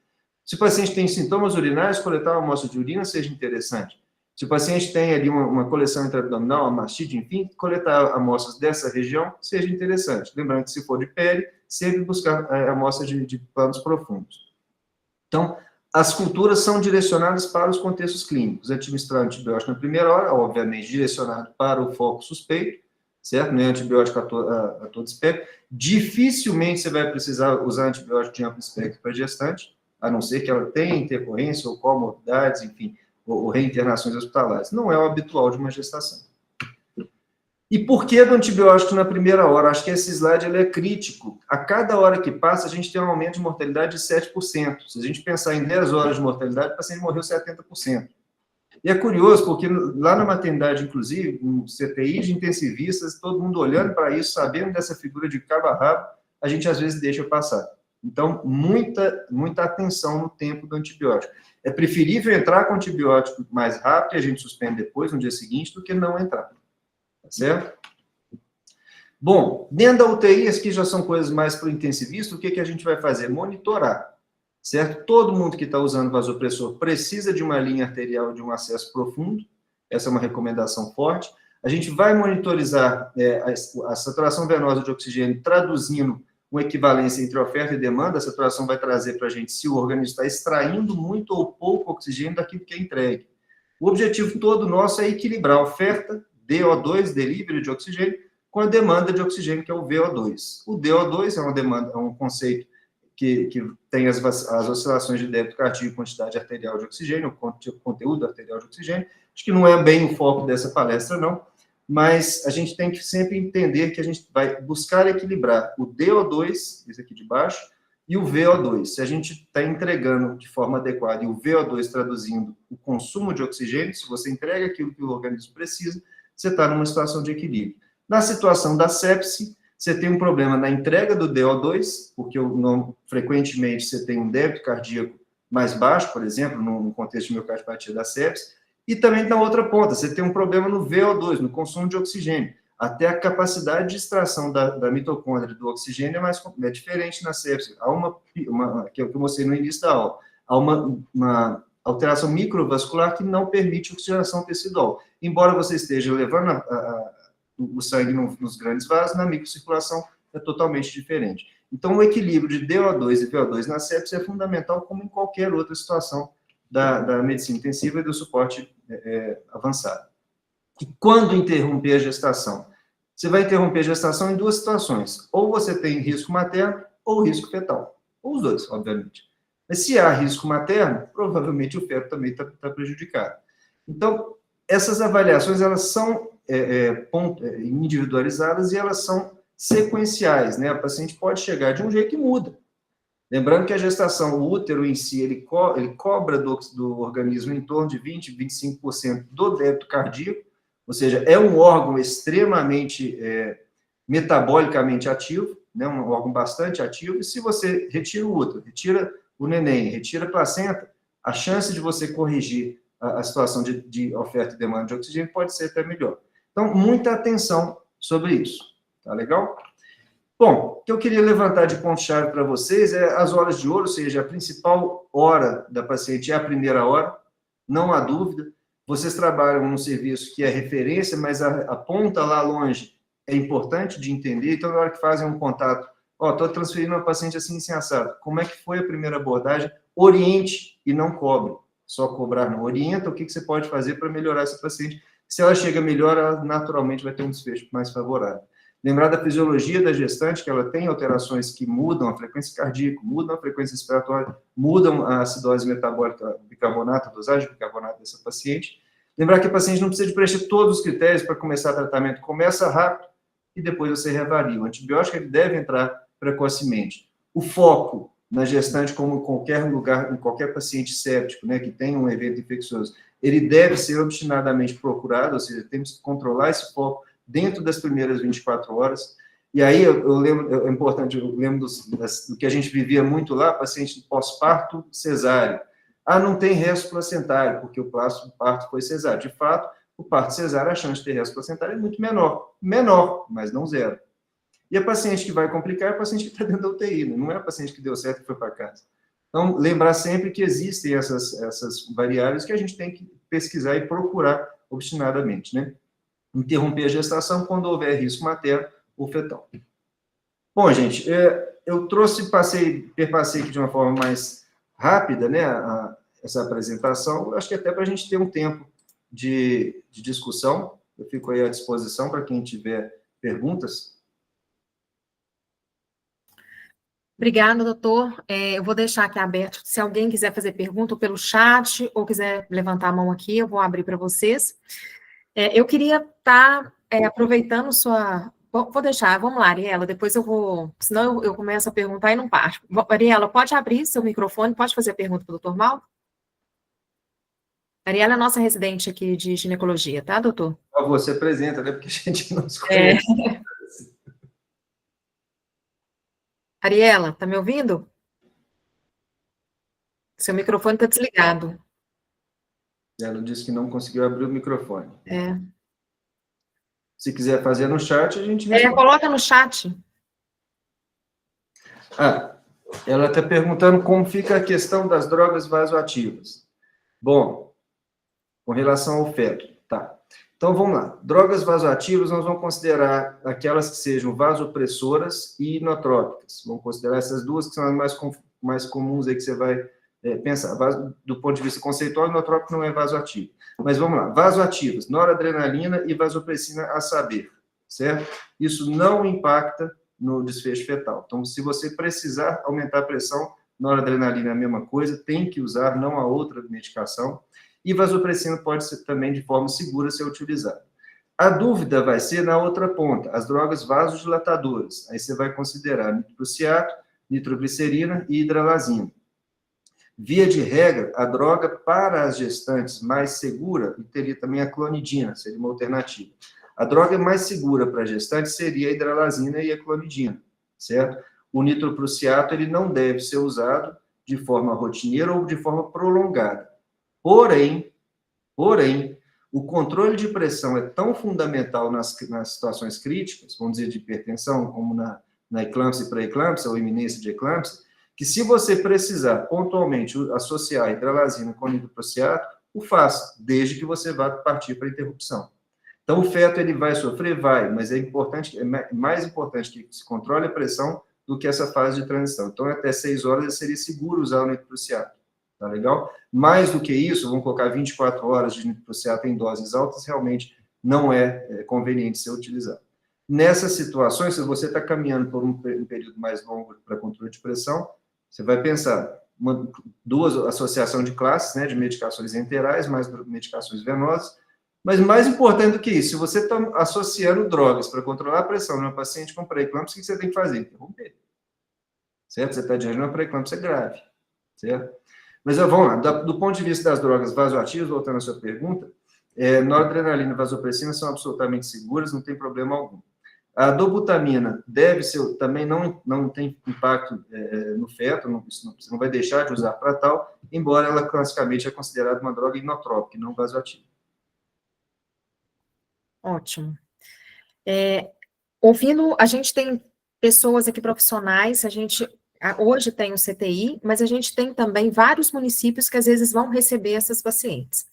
Se o paciente tem sintomas urinários, coletar uma amostra de urina seja interessante. Se o paciente tem ali uma coleção intraabdominal, uma mastite, enfim, coletar amostras dessa região seja interessante. Lembrando que se for de pele, sempre buscar amostras de planos profundos. Então, as culturas são direcionadas para os contextos clínicos. Administrar antibiótico na primeira hora, obviamente direcionado para o foco suspeito, certo? Não é antibiótico a todo espectro. Dificilmente você vai precisar usar antibiótico de amplo espectro para gestante, a não ser que ela tenha intercorrência ou comorbidades, enfim, ou reinternações hospitalares. Não é o habitual de uma gestação. E por que do antibiótico na primeira hora? Acho que esse slide ele é crítico. A cada hora que passa, a gente tem um aumento de mortalidade de 7%. Se a gente pensar em 10 horas de mortalidade, o paciente morreu 70%. E é curioso, porque lá na maternidade, inclusive, no CTI de intensivistas, todo mundo olhando para isso, sabendo dessa figura de cabo a rabo, a gente às vezes deixa passar. Então, muita atenção no tempo do antibiótico. É preferível entrar com antibiótico mais rápido e a gente suspende depois, no dia seguinte, do que não entrar. Tá certo? Bom, dentro da UTI, as que já são coisas mais para o intensivista, o que a gente vai fazer? Monitorar. Certo? Todo mundo que está usando vasopressor precisa de uma linha arterial de um acesso profundo. Essa é uma recomendação forte. A gente vai monitorizar a saturação venosa de oxigênio, traduzindo uma equivalência entre oferta e demanda. A saturação vai trazer para a gente se o organismo está extraindo muito ou pouco oxigênio daquilo que é entregue. O objetivo todo nosso é equilibrar a oferta, DO2, delivery de oxigênio, com a demanda de oxigênio, que é o VO2. O DO2 é um conceito que tem as oscilações de débito cardíaco e quantidade arterial de oxigênio, o conteúdo arterial de oxigênio. Acho que não é bem o foco dessa palestra, não, mas a gente tem que sempre entender que a gente vai buscar equilibrar o DO2, esse aqui de baixo, e o VO2. Se a gente está entregando de forma adequada e o VO2 traduzindo o consumo de oxigênio, se você entrega aquilo que o organismo precisa, você está numa situação de equilíbrio. Na situação da sepse, você tem um problema na entrega do DO2, porque frequentemente você tem um débito cardíaco mais baixo, por exemplo, no contexto de miocardiopatia da sepse, e também na outra ponta, você tem um problema no VO2, no consumo de oxigênio. Até a capacidade de extração da mitocôndria do oxigênio é diferente na sepse. Há que eu mostrei no início da aula, há uma alteração microvascular que não permite oxigenação tecidual. Embora você esteja levando o sangue nos grandes vasos, na microcirculação é totalmente diferente. Então, o equilíbrio de DO2 e VO2 na sepse é fundamental, como em qualquer outra situação da medicina intensiva e do suporte avançado. E quando interromper a gestação? Você vai interromper a gestação em 2 situações. Ou você tem risco materno ou risco fetal. Ou os dois, obviamente. Mas se há risco materno, provavelmente o feto também está prejudicado. Então, essas avaliações, elas são individualizadas e elas são sequenciais, né? O paciente pode chegar de um jeito e muda. Lembrando que a gestação, o útero em si, ele cobra do organismo em torno de 20%, 25% do débito cardíaco, ou seja, é um órgão extremamente metabolicamente ativo, né? Um órgão bastante ativo, e se você retira o útero, retira o neném, retira a placenta, a chance de você corrigir a situação de oferta e demanda de oxigênio pode ser até melhor. Então, muita atenção sobre isso. Tá legal? Bom, o que eu queria levantar de ponto-chave para vocês é as horas de ouro, ou seja, a principal hora da paciente é a primeira hora, não há dúvida. Vocês trabalham num serviço que é referência, mas a ponta lá longe é importante de entender. Então, na hora que fazem um contato, estou transferindo uma paciente assim, assim, assado. Como é que foi a primeira abordagem? Oriente e não cobre. Só cobrar não. Orienta o que você pode fazer para melhorar essa paciente. Se ela chega melhor, ela naturalmente vai ter um desfecho mais favorável. Lembrar da fisiologia da gestante, que ela tem alterações que mudam a frequência cardíaca, mudam a frequência respiratória, mudam a acidose metabólica, bicarbonato, a dosagem de bicarbonato dessa paciente. Lembrar que a paciente não precisa de preencher todos os critérios para começar o tratamento. Começa rápido e depois você reavalia. O antibiótico ele deve entrar precocemente. O foco na gestante, como em qualquer lugar, em qualquer paciente séptico, né, que tem um evento infeccioso, ele deve ser obstinadamente procurado, ou seja, temos que controlar esse foco dentro das primeiras 24 horas. E aí, eu lembro, é importante, eu lembro do que a gente vivia muito lá, paciente pós-parto cesáreo. Não tem resto placentário, porque o parto foi cesáreo. De fato, o parto cesáreo, a chance de ter resto placentário é muito menor. Menor, mas não zero. E a paciente que vai complicar é a paciente que está dentro da UTI, não é a paciente que deu certo e foi para casa. Então, lembrar sempre que existem essas variáveis que a gente tem que pesquisar e procurar obstinadamente, né? Interromper a gestação quando houver risco materno ou fetal. Bom, gente, eu perpassei aqui de uma forma mais rápida, né, essa apresentação, acho que até para a gente ter um tempo de discussão. Eu fico aí à disposição para quem tiver perguntas. Obrigada, doutor. Eu vou deixar aqui aberto, se alguém quiser fazer pergunta pelo chat ou quiser levantar a mão aqui, eu vou abrir para vocês. Eu queria estar aproveitando sua... Vou deixar, vamos lá, Ariela, depois eu vou... Senão eu começo a perguntar e não paro. Ariela, pode abrir seu microfone, pode fazer a pergunta para o doutor Mal? Ariela é nossa residente aqui de ginecologia, tá, doutor? Você apresenta, né, porque a gente não se conhece. Ariela, tá me ouvindo? Seu microfone está desligado. Ela disse que não conseguiu abrir o microfone. É. Se quiser fazer no chat, a gente responde. Coloca no chat. Ela está perguntando como fica a questão das drogas vasoativas. Bom, com relação ao feto, tá. Então, vamos lá. Drogas vasoativas, nós vamos considerar aquelas que sejam vasopressoras e inotrópicas. Vamos considerar essas duas que são as mais comuns aí que você vai pensar. Do ponto de vista conceitual, inotrópico não é vasoativo. Mas vamos lá. Vasoativas, noradrenalina e vasopressina a saber, certo? Isso não impacta no desfecho fetal. Então, se você precisar aumentar a pressão, noradrenalina é a mesma coisa, tem que usar, não há outra medicação. E vasopressina pode ser também, de forma segura, ser utilizada. A dúvida vai ser na outra ponta, as drogas vasodilatadoras. Aí você vai considerar nitruciato, nitroglicerina e hidralazina. Via de regra, a droga para as gestantes mais segura, e teria também a clonidina, seria uma alternativa. A droga mais segura para a gestante seria a hidralazina e a clonidina, certo? O nitroprusiato, ele não deve ser usado de forma rotineira ou de forma prolongada. Porém, o controle de pressão é tão fundamental nas situações críticas, vamos dizer, de hipertensão, como na eclâmpsia e pré-eclâmpsia, ou iminência de eclâmpsia, que se você precisar pontualmente associar a hidralazina com nitroprusiato, o faça, desde que você vá partir para a interrupção. Então, o feto, ele vai sofrer? Vai, mas é mais importante que se controle a pressão do que essa fase de transição. Então, até 6 horas seria seguro usar o nitroprusiato. Tá legal? Mais do que isso, vamos colocar 24 horas de nitroprusiato em doses altas, realmente não é conveniente ser utilizado. Nessas situações, se você está caminhando por um período mais longo para controle de pressão, você vai pensar duas associação de classes, né, de medicações enterais, mais medicações venosas, mas mais importante do que isso, se você está associando drogas para controlar a pressão numa paciente com pré-eclâmpsia, o que você tem que fazer? Interromper. Certo? Você está diante de uma pré-eclâmpsia grave. Certo? Mas vamos lá, do ponto de vista das drogas vasoativas, voltando à sua pergunta, noradrenalina e vasopressina são absolutamente seguras, não tem problema algum. A dobutamina deve ser, também não tem impacto no feto, você não vai deixar de usar para tal, embora ela classicamente é considerada uma droga inotrópica, não vasoativa. Ótimo. Ouvindo, a gente tem pessoas aqui profissionais, a gente hoje tem o CTI, mas a gente tem também vários municípios que às vezes vão receber essas pacientes.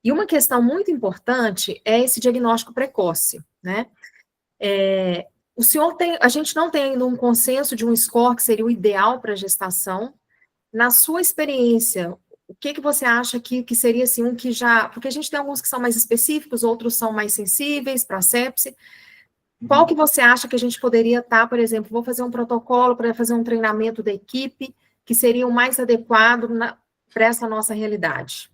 E uma questão muito importante é esse diagnóstico precoce, né? O senhor a gente não tem ainda um consenso de um score que seria o ideal para a gestação. Na sua experiência, o que você acha que seria assim um que já... Porque a gente tem alguns que são mais específicos, outros são mais sensíveis para a sepse. Qual que você acha que a gente poderia estar, por exemplo, vou fazer um protocolo para fazer um treinamento da equipe, que seria o mais adequado para essa nossa realidade?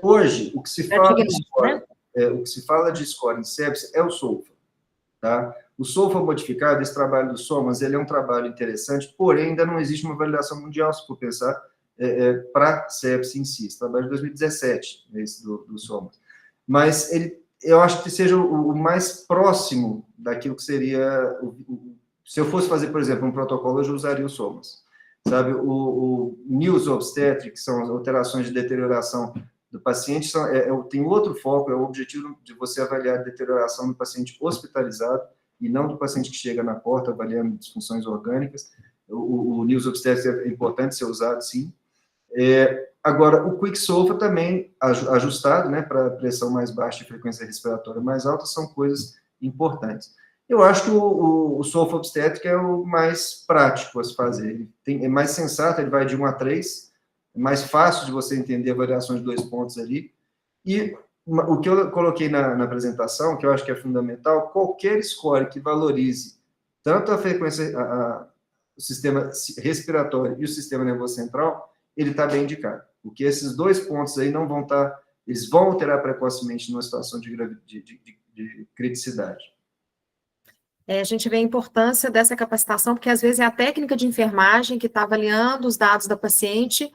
Hoje, o que se fala de score, o que se fala de score em sepse é o SOFA, tá? O SOFA modificado, esse trabalho do SOMAS, ele é um trabalho interessante, porém ainda não existe uma validação mundial, se for pensar, para sepse em si. Esse trabalho de 2017, esse do SOMAS. Mas eu acho que seja o mais próximo daquilo que seria... se eu fosse fazer, por exemplo, um protocolo, eu já usaria o SOMAS. Sabe, o News Obstetric, que são as alterações de deterioração do paciente, tem outro foco, é o objetivo de você avaliar a deterioração do paciente hospitalizado e não do paciente que chega na porta avaliando disfunções orgânicas. O News Obstetric é importante ser usado, sim. Agora, o Quick SOFA também, ajustado, né, para pressão mais baixa e frequência respiratória mais alta, são coisas importantes. Eu acho que o SOFA Obstétrico é o mais prático a se fazer. É mais sensato, ele vai de 1 a 3, é mais fácil de você entender a variação de 2 pontos ali. E o que eu coloquei na apresentação, que eu acho que é fundamental, qualquer score que valorize tanto a frequência, o sistema respiratório e o sistema nervoso central, ele está bem indicado. Porque esses 2 pontos aí não vão estar, eles vão alterar precocemente numa situação de criticidade. A gente vê a importância dessa capacitação, porque às vezes é a técnica de enfermagem que está avaliando os dados da paciente,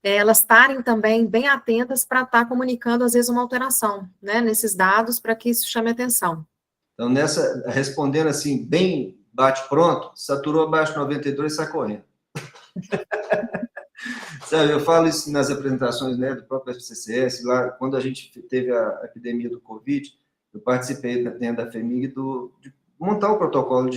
elas estarem também bem atentas para estar comunicando, às vezes, uma alteração, né, nesses dados, para que isso chame atenção. Então, respondendo assim, bem bate-pronto, saturou abaixo de 92 e sai correndo. Sabe, eu falo isso nas apresentações, né, do próprio FCCS, lá, quando a gente teve a epidemia do Covid, eu participei dentro da FEMIG de montar o protocolo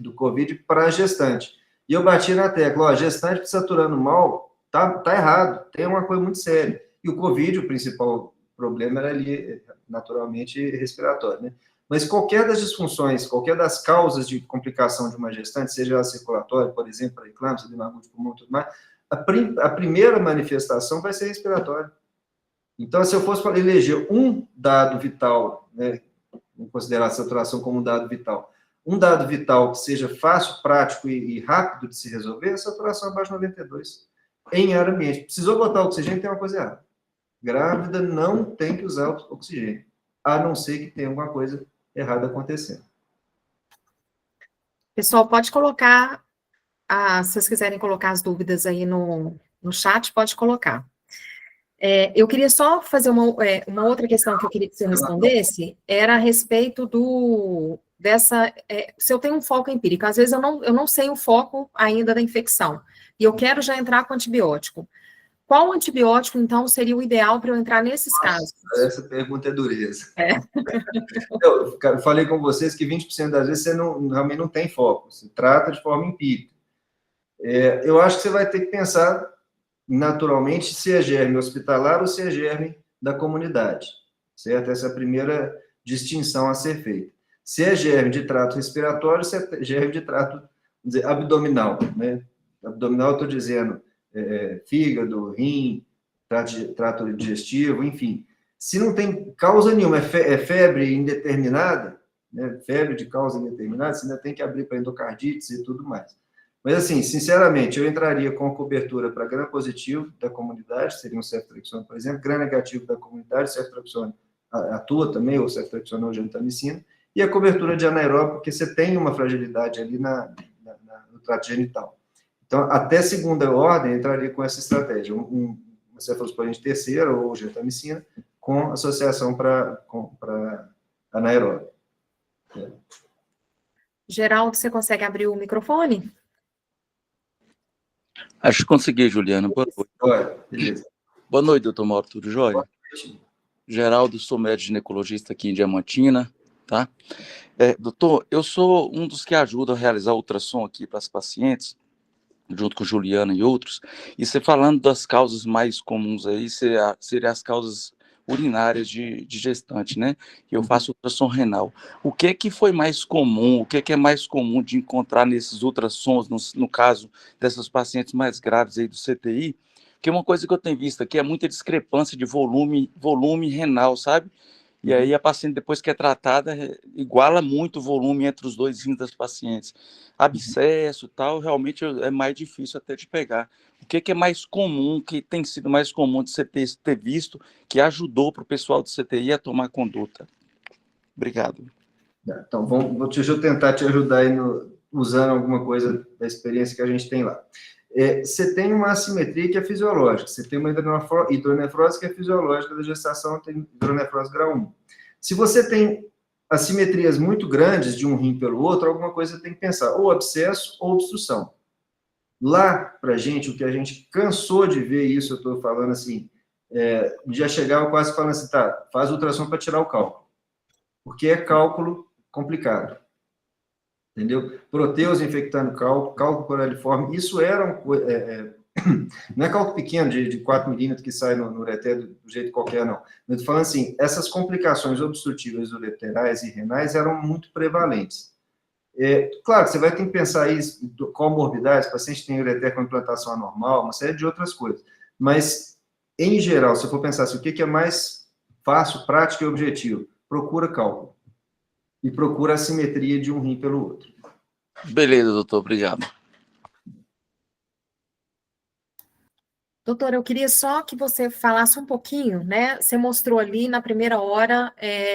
do Covid para a gestante. E eu bati na tecla, gestante saturando mal, tá errado, tem uma coisa muito séria. E o Covid, o principal problema era ali, naturalmente, respiratório, né? Mas qualquer das disfunções, qualquer das causas de complicação de uma gestante, seja ela circulatória, por exemplo, a eclâmpsia, edema de pulmão e tudo mais, a primeira manifestação vai ser respiratória. Então, se eu fosse eleger um dado vital, né, vamos considerar a saturação como um dado vital, um dado vital que seja fácil, prático e rápido de se resolver, é a saturação abaixo de 92, em ar ambiente. Precisou botar oxigênio, tem uma coisa errada. Grávida não tem que usar oxigênio, a não ser que tenha alguma coisa errada acontecendo. Pessoal, pode colocar, se vocês quiserem colocar as dúvidas aí no chat, pode colocar. Eu queria só fazer uma outra questão que eu queria que você respondesse, era a respeito se eu tenho um foco empírico, às vezes eu não sei o foco ainda da infecção, e eu quero já entrar com antibiótico. Qual antibiótico, então, seria o ideal para eu entrar nesses casos? Essa pergunta é dureza. Eu falei com vocês que 20% das vezes você realmente não tem foco, se trata de forma empírica. Eu acho que você vai ter que pensar naturalmente se é germe hospitalar ou se é germe da comunidade, certo? Essa é a primeira distinção a ser feita. Se é germe de trato respiratório, se é germe de trato, vamos dizer, abdominal, né? Abdominal, eu estou dizendo, fígado, rim, trato digestivo, enfim. Se não tem causa nenhuma, é febre indeterminada, né? Febre de causa indeterminada, você ainda tem que abrir para endocardite e tudo mais. Mas, assim, sinceramente, eu entraria com a cobertura para gram positivo da comunidade, seria um ceftriaxone, por exemplo, gram negativo da comunidade, ceftriaxone atua também, ou ceftriaxone ou gentamicina, e a cobertura de anaeróbico, porque você tem uma fragilidade ali no trato genital. Então, até segunda ordem, eu entraria com essa estratégia, uma cefalosporina terceira ou gentamicina, com associação para anaeróbico. Geraldo, você consegue abrir o microfone? Acho que consegui, Juliana. Boa noite. Beleza. Boa noite, doutor Mauro, tudo jóia? Boa noite. Geraldo, sou médico ginecologista aqui em Diamantina, tá? Doutor, eu sou um dos que ajuda a realizar ultrassom aqui para as pacientes, junto com Juliana e outros, e você falando das causas mais comuns aí, seria as causas urinárias de gestante, né? Eu faço ultrassom renal. O que foi mais comum, o que é mais comum de encontrar nesses ultrassons, no caso dessas pacientes mais graves aí do CTI? Porque uma coisa que eu tenho visto aqui é muita discrepância de volume renal, sabe? E aí a paciente, depois que é tratada, iguala muito o volume entre os dois rins das pacientes. Abscesso e tal, realmente é mais difícil até de pegar. O que é mais comum, que tem sido mais comum de você ter visto, que ajudou para o pessoal do CTI a tomar conduta? Obrigado. Então, deixa eu tentar te ajudar aí usando alguma coisa da experiência que a gente tem lá. Você tem uma assimetria que é fisiológica, você tem uma hidronefrose que é fisiológica da gestação, tem hidronefrose grau 1. Se você tem assimetrias muito grandes de um rim pelo outro, alguma coisa você tem que pensar, ou abscesso ou obstrução. Lá, pra gente, o que a gente cansou de ver isso, eu estou falando assim, já chegava quase falando assim, tá, faz ultrassom para tirar o cálculo. Porque é cálculo complicado. Entendeu? Proteus infectando cálculo coraliforme, isso era não é cálculo pequeno, de 4 milímetros que sai no ureter do jeito qualquer, não. Eu estou falando assim, essas complicações obstrutivas ureterais e renais eram muito prevalentes. Claro, você vai ter que pensar isso, comorbidades, o paciente tem ureter com implantação anormal, uma série de outras coisas. Mas, em geral, se eu for pensar assim, o que é mais fácil, prático e objetivo? Procura cálculo. E procura a simetria de um rim pelo outro. Beleza, doutor, obrigado. Doutora, eu queria só que você falasse um pouquinho, né? Você mostrou ali na primeira hora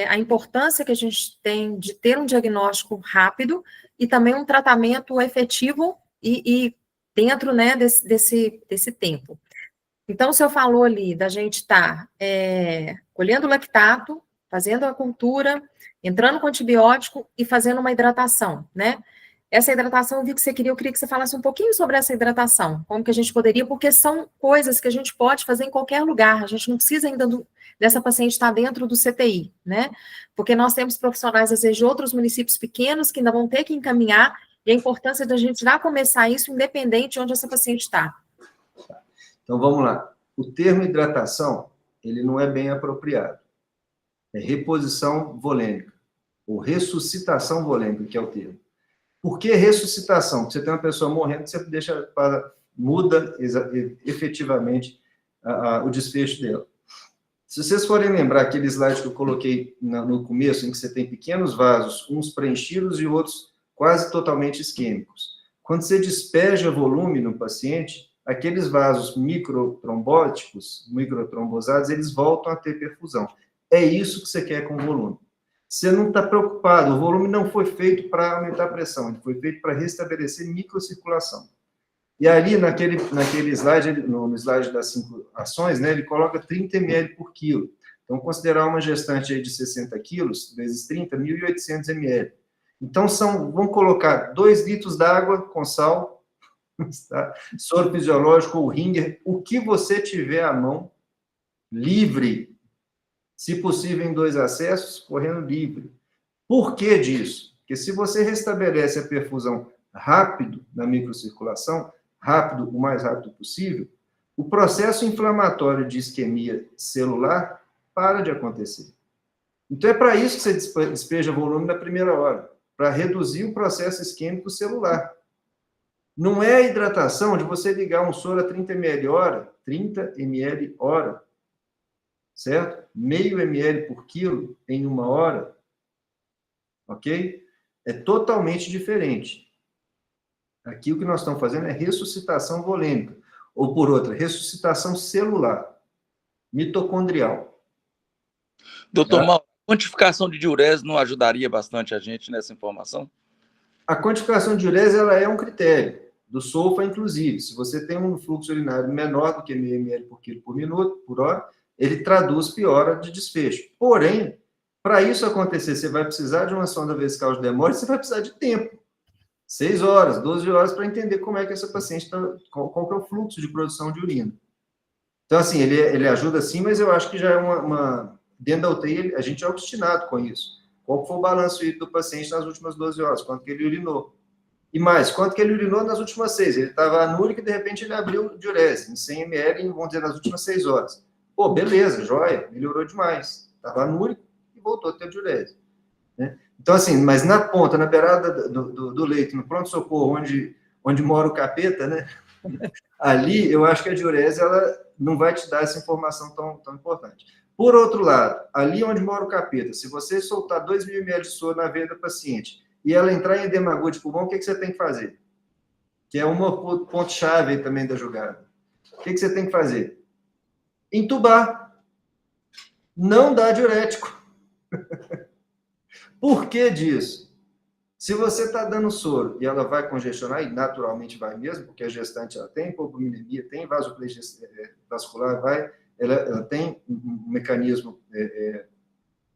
a importância que a gente tem de ter um diagnóstico rápido e também um tratamento efetivo e dentro, né, desse tempo. Então, o senhor falou ali da gente estar colhendo lactato, fazendo a cultura, entrando com antibiótico e fazendo uma hidratação, né? Essa hidratação, eu vi que você queria, eu queria que você falasse um pouquinho sobre essa hidratação, como que a gente poderia, porque são coisas que a gente pode fazer em qualquer lugar, a gente não precisa ainda dessa paciente estar dentro do CTI, né? Porque nós temos profissionais, às vezes, de outros municípios pequenos que ainda vão ter que encaminhar, e a importância da gente já começar isso, independente de onde essa paciente está. Então, vamos lá. O termo hidratação, ele não é bem apropriado. É reposição volêmica, ou ressuscitação volêmica, que é o termo. Por que ressuscitação? Porque você tem uma pessoa morrendo, você muda efetivamente o desfecho dela. Se vocês forem lembrar aquele slide que eu coloquei no começo, em que você tem pequenos vasos, uns preenchidos e outros quase totalmente isquêmicos. Quando você despeja volume no paciente, aqueles vasos microtrombóticos, microtrombosados, eles voltam a ter perfusão. É isso que você quer com o volume. Você não está preocupado, o volume não foi feito para aumentar a pressão, ele foi feito para restabelecer microcirculação. E ali, naquele slide, no slide das 5 ações, né, ele coloca 30 ml por quilo. Então, considerar uma gestante aí de 60 quilos, vezes 30, 1.800 ml. Então, vamos colocar 2 litros d'água com sal, tá? Soro fisiológico ou Ringer, o que você tiver à mão, livre. Se possível, em 2 acessos, correndo livre. Por que disso? Porque se você restabelece a perfusão rápido na microcirculação, o mais rápido possível, o processo inflamatório de isquemia celular para de acontecer. Então, é para isso que você despeja volume na primeira hora, para reduzir o processo isquêmico celular. Não é a hidratação de você ligar um soro a 30 ml hora, 30 ml hora, certo? Meio ml por quilo em 1 hora, ok? É totalmente diferente. Aqui o que nós estamos fazendo é ressuscitação volêmica, ou por outra, ressuscitação celular, mitocondrial. Doutor Mauro, a quantificação de diurese não ajudaria bastante a gente nessa informação? A quantificação de diurese, ela é um critério, do SOFA, inclusive. Se você tem um fluxo urinário menor do que meio ml por quilo por minuto, por hora, ele traduz piora de desfecho. Porém, para isso acontecer, você vai precisar de uma sonda vesical de demora, você vai precisar de tempo. 6 horas, 12 horas, para entender como é que essa paciente está, qual que é o fluxo de produção de urina. Então, assim, ele ajuda sim, mas eu acho que já é dentro da UTI, a gente é obstinado com isso. Qual foi o balanço hídrico do paciente nas últimas 12 horas? Quanto que ele urinou? E mais, quanto que ele urinou nas últimas 6? Ele estava anúrico e, de repente, ele abriu diurese em 100 ml, vamos dizer, nas últimas 6 horas. Pô, beleza, joia, melhorou demais. Estava anúrico e voltou a ter diurese. Né? Então, assim, mas na ponta, na beirada do leito, no pronto-socorro, onde mora o capeta, né? Ali, eu acho que a diurese, ela não vai te dar essa informação tão importante. Por outro lado, ali onde mora o capeta, se você soltar 2.000 ml de soro na veia do paciente e ela entrar em edema agudo de pulmão, o que você tem que fazer? Que é uma ponto-chave também da jogada. O que você tem que fazer? Entubar. Não dá diurético. Por que disso? Se você está dando soro e ela vai congestionar, e naturalmente vai mesmo, porque a gestante ela tem hipovolemia, tem vasoplegia vascular, ela tem um mecanismo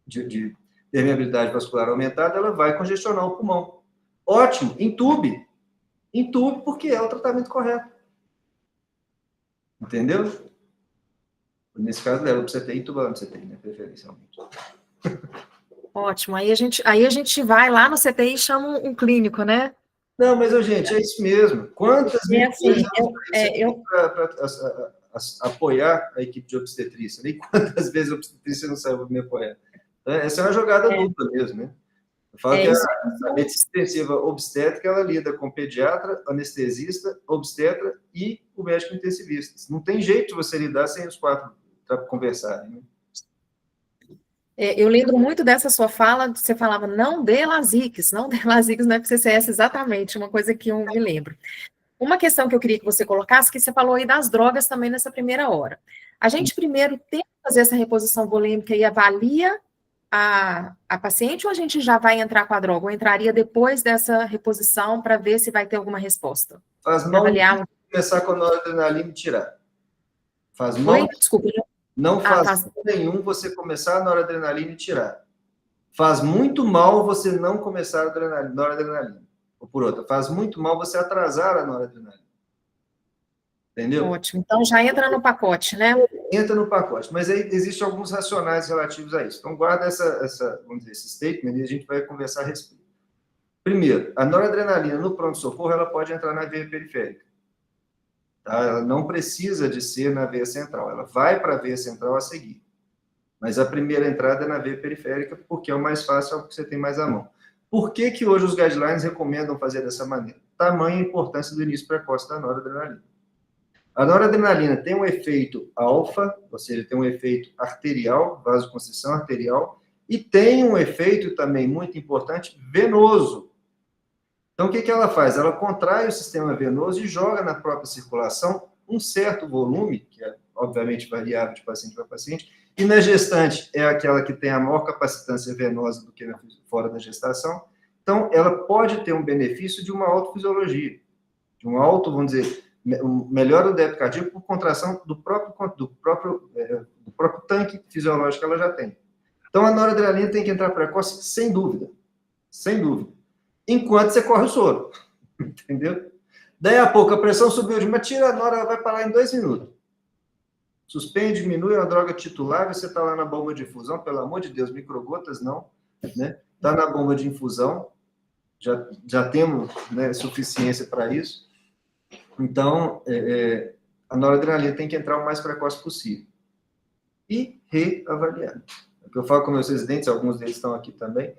de permeabilidade vascular aumentada, ela vai congestionar o pulmão. Ótimo, entube. Entube porque é o tratamento correto. Entendeu? Nesse caso, leva para você ter entubando, você tem, né, preferencialmente. Ótimo. Aí a gente vai lá no CTI e chama um clínico, né? Não, mas, gente, é isso mesmo. Quantas vezes para apoiar a equipe de obstetrícia? Nem quantas vezes a obstetrícia não saiu para me apoiar? Essa é uma jogada dupla mesmo, né? Eu falo que a medicina intensiva obstétrica, ela lida com pediatra, anestesista, obstetra e o médico intensivista. Não tem jeito de você lidar sem os 4 para conversarem, né? Eu lembro muito dessa sua fala, você falava, não dê Lasix no FCCS, exatamente, uma coisa que eu me lembro. Uma questão que eu queria que você colocasse, que você falou aí das drogas também nessa primeira hora. A gente primeiro tem que fazer essa reposição volêmica e avalia a paciente, ou a gente já vai entrar com a droga, ou entraria depois dessa reposição para ver se vai ter alguma resposta? Faz mal começar com a noradrenalina e tirar. Faz mal. Desculpa. Não faz nenhum você começar a noradrenalina e tirar. Faz muito mal você não começar a noradrenalina. Ou por outra, faz muito mal você atrasar a noradrenalina. Entendeu? Ótimo. Então já entra no pacote, né? Entra no pacote. Mas aí existem alguns racionais relativos a isso. Então guarda vamos dizer, esse statement e a gente vai conversar a respeito. Primeiro, a noradrenalina no pronto-socorro, ela pode entrar na veia periférica. Tá? Ela não precisa de ser na veia central, ela vai para a veia central a seguir. Mas a primeira entrada é na veia periférica, porque é o mais fácil, é o que você tem mais à mão. Por que que hoje os guidelines recomendam fazer dessa maneira? Tamanha importância do início precoce da noradrenalina. A noradrenalina tem um efeito alfa, ou seja, tem um efeito arterial, vasoconstrição arterial, e tem um efeito também muito importante, venoso. Então, o que que ela faz? Ela contrai o sistema venoso e joga na própria circulação um certo volume, que é, obviamente, variável de paciente para paciente, e na gestante é aquela que tem a maior capacitância venosa do que fora da gestação. Então, ela pode ter um benefício de uma autofisiologia, de um auto, vamos dizer, melhora o débito cardíaco por contração do próprio tanque fisiológico que ela já tem. Então, a noradrenalina tem que entrar precoce, sem dúvida. Sem dúvida. Enquanto você corre o soro. Entendeu? Daí a pouco a pressão subiu demais, tira a nora, ela vai parar em 2 minutos. Suspende, diminui a droga titular, você está lá na bomba de infusão, pelo amor de Deus, microgotas não, né? Está na bomba de infusão, já temos, né, suficiência para isso. Então, a noradrenalina tem que entrar o mais precoce possível. E reavaliar. O que eu falo com meus residentes, alguns deles estão aqui também,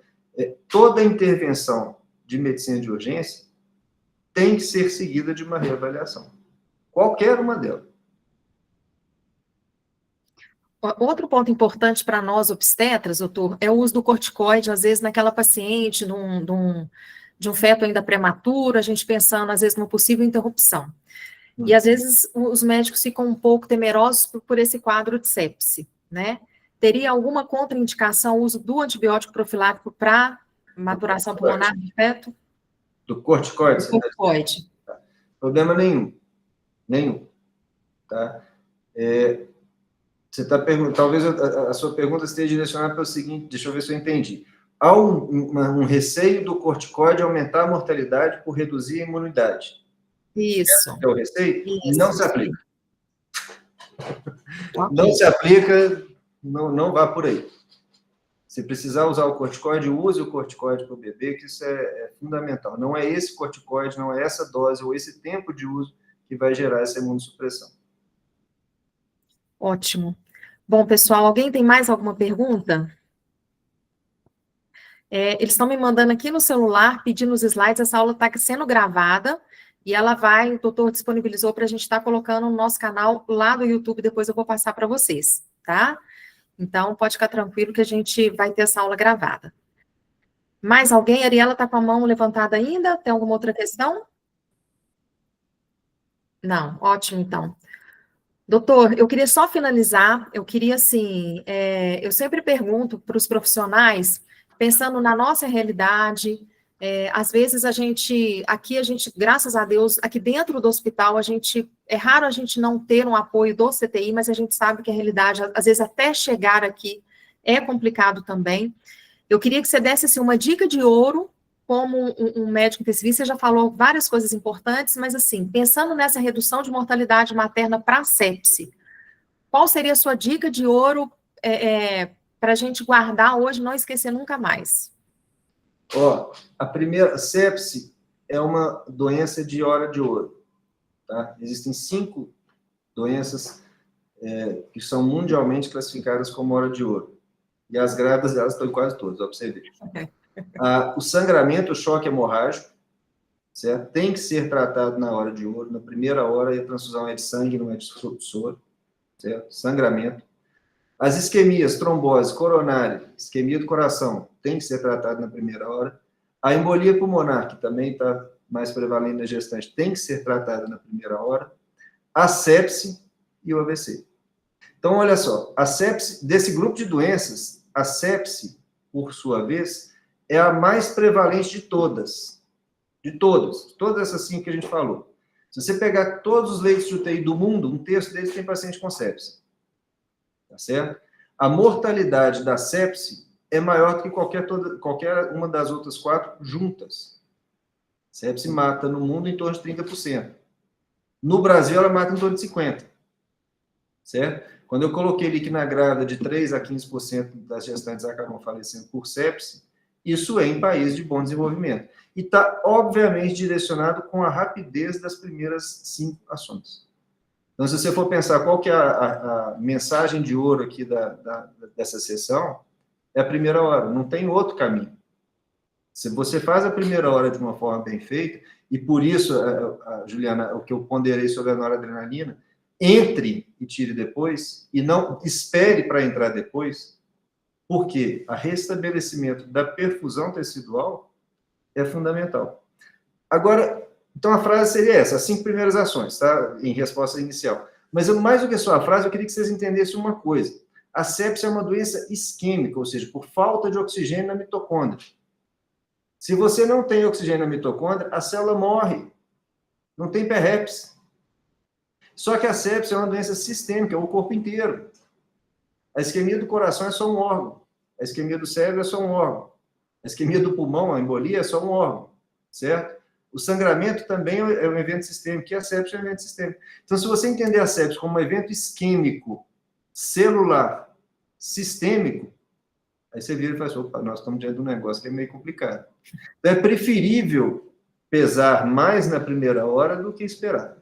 toda intervenção de medicina de urgência tem que ser seguida de uma reavaliação. Qualquer uma delas. Outro ponto importante para nós obstetras, doutor, é o uso do corticoide, às vezes naquela paciente de um feto ainda prematuro, a gente pensando, às vezes, numa possível interrupção. E, às vezes, os médicos ficam um pouco temerosos por esse quadro de sepse, né? Teria alguma contraindicação o uso do antibiótico profilático para maturação pulmonar do feto? Do corticoide? Do corticoide. Problema nenhum. Nenhum. Tá? Você está perguntando, talvez a sua pergunta esteja direcionada para o seguinte, deixa eu ver se eu entendi. Há um receio do corticoide aumentar a mortalidade por reduzir a imunidade. Isso. É o receio? Isso. Não se aplica. Não se aplica, não vá por aí. Se precisar usar o corticoide, use o corticoide para o bebê, que isso é fundamental. Não é esse corticoide, não é essa dose ou esse tempo de uso que vai gerar essa imunossupressão. Ótimo. Bom, pessoal, alguém tem mais alguma pergunta? Eles estão me mandando aqui no celular, pedindo os slides, essa aula está sendo gravada, e o doutor disponibilizou para a gente estar colocando no nosso canal lá do YouTube, depois eu vou passar para vocês, tá? Então, pode ficar tranquilo que a gente vai ter essa aula gravada. Mais alguém? A Ariela está com a mão levantada ainda? Tem alguma outra questão? Não, ótimo, então. Doutor, eu queria só finalizar, eu queria, assim, eu sempre pergunto para os profissionais, pensando na nossa realidade, às vezes a gente, graças a Deus, aqui dentro do hospital, é raro a gente não ter um apoio do CTI, mas a gente sabe que a realidade, às vezes até chegar aqui, é complicado também. Eu queria que você desse, assim, uma dica de ouro, como um médico intensivista, você já falou várias coisas importantes, mas, assim, pensando nessa redução de mortalidade materna para a sepse, qual seria a sua dica de ouro para a gente guardar hoje e não esquecer nunca mais? A primeira, sepse é uma doença de hora de ouro, tá? Existem 5 doenças que são mundialmente classificadas como hora de ouro. E as grávidas, elas estão em quase todas, ó, para você ver. O sangramento, o choque hemorrágico, certo? Tem que ser tratado na hora de ouro, na primeira hora, e a transfusão é de sangue, não é de soro, certo? Sangramento. As isquemias, trombose, coronária, isquemia do coração, tem que ser tratado na primeira hora. A embolia pulmonar, que também está mais prevalente na gestante, tem que ser tratada na primeira hora. A sepse e o AVC. Então, olha só, a sepse, desse grupo de doenças, a sepse, por sua vez, é a mais prevalente de todas. De todas essas 5 que a gente falou. Se você pegar todos os leitos de UTI do mundo, 1/3 deles tem paciente com sepse. Tá certo? A mortalidade da sepse é maior do que qualquer uma das outras 4 juntas. Sepse mata no mundo em torno de 30%. No Brasil, ela mata em torno de 50%. Certo? Quando eu coloquei ali que na grávida de 3 a 15% das gestantes acabam falecendo por sepse, isso é em países de bom desenvolvimento. E está, obviamente, direcionado com a rapidez das primeiras 5 ações. Então, se você for pensar qual que é a mensagem de ouro aqui dessa sessão, é a primeira hora, não tem outro caminho. Se você faz a primeira hora de uma forma bem feita, e por isso, Juliana, o que eu ponderei sobre a noradrenalina, entre e tire depois, e não espere para entrar depois, porque o restabelecimento da perfusão tecidual é fundamental. Agora, então a frase seria essa, as 5 primeiras ações, tá? Em resposta inicial. Mas mais do que só a frase, eu queria que vocês entendessem uma coisa. A sepse é uma doença isquêmica, ou seja, por falta de oxigênio na mitocôndria. Se você não tem oxigênio na mitocôndria, a célula morre. Não tem perreps. Só que a sepse é uma doença sistêmica, é o corpo inteiro. A isquemia do coração é só um órgão. A isquemia do cérebro é só um órgão. A isquemia do pulmão, a embolia, é só um órgão. Certo? O sangramento também é um evento sistêmico, e a sepse é um evento sistêmico. Então, se você entender a sepse como um evento isquêmico, celular, sistêmico, aí você vira e fala assim, opa, nós estamos diante de um negócio que é meio complicado. Então, é preferível pesar mais na primeira hora do que esperar.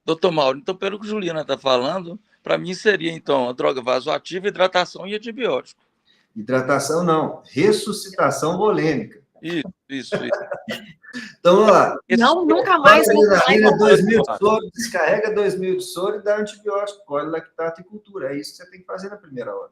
Doutor Mauro, então, pelo que a Juliana está falando, para mim seria, então, a droga vasoativa, hidratação e antibiótico. Hidratação não, ressuscitação volêmica. Isso. Então, vamos lá. Não, nunca mais. 2.000 de soro, descarrega 2.000 de soro e dá antibiótico, polilactato e cultura. É isso que você tem que fazer na primeira hora.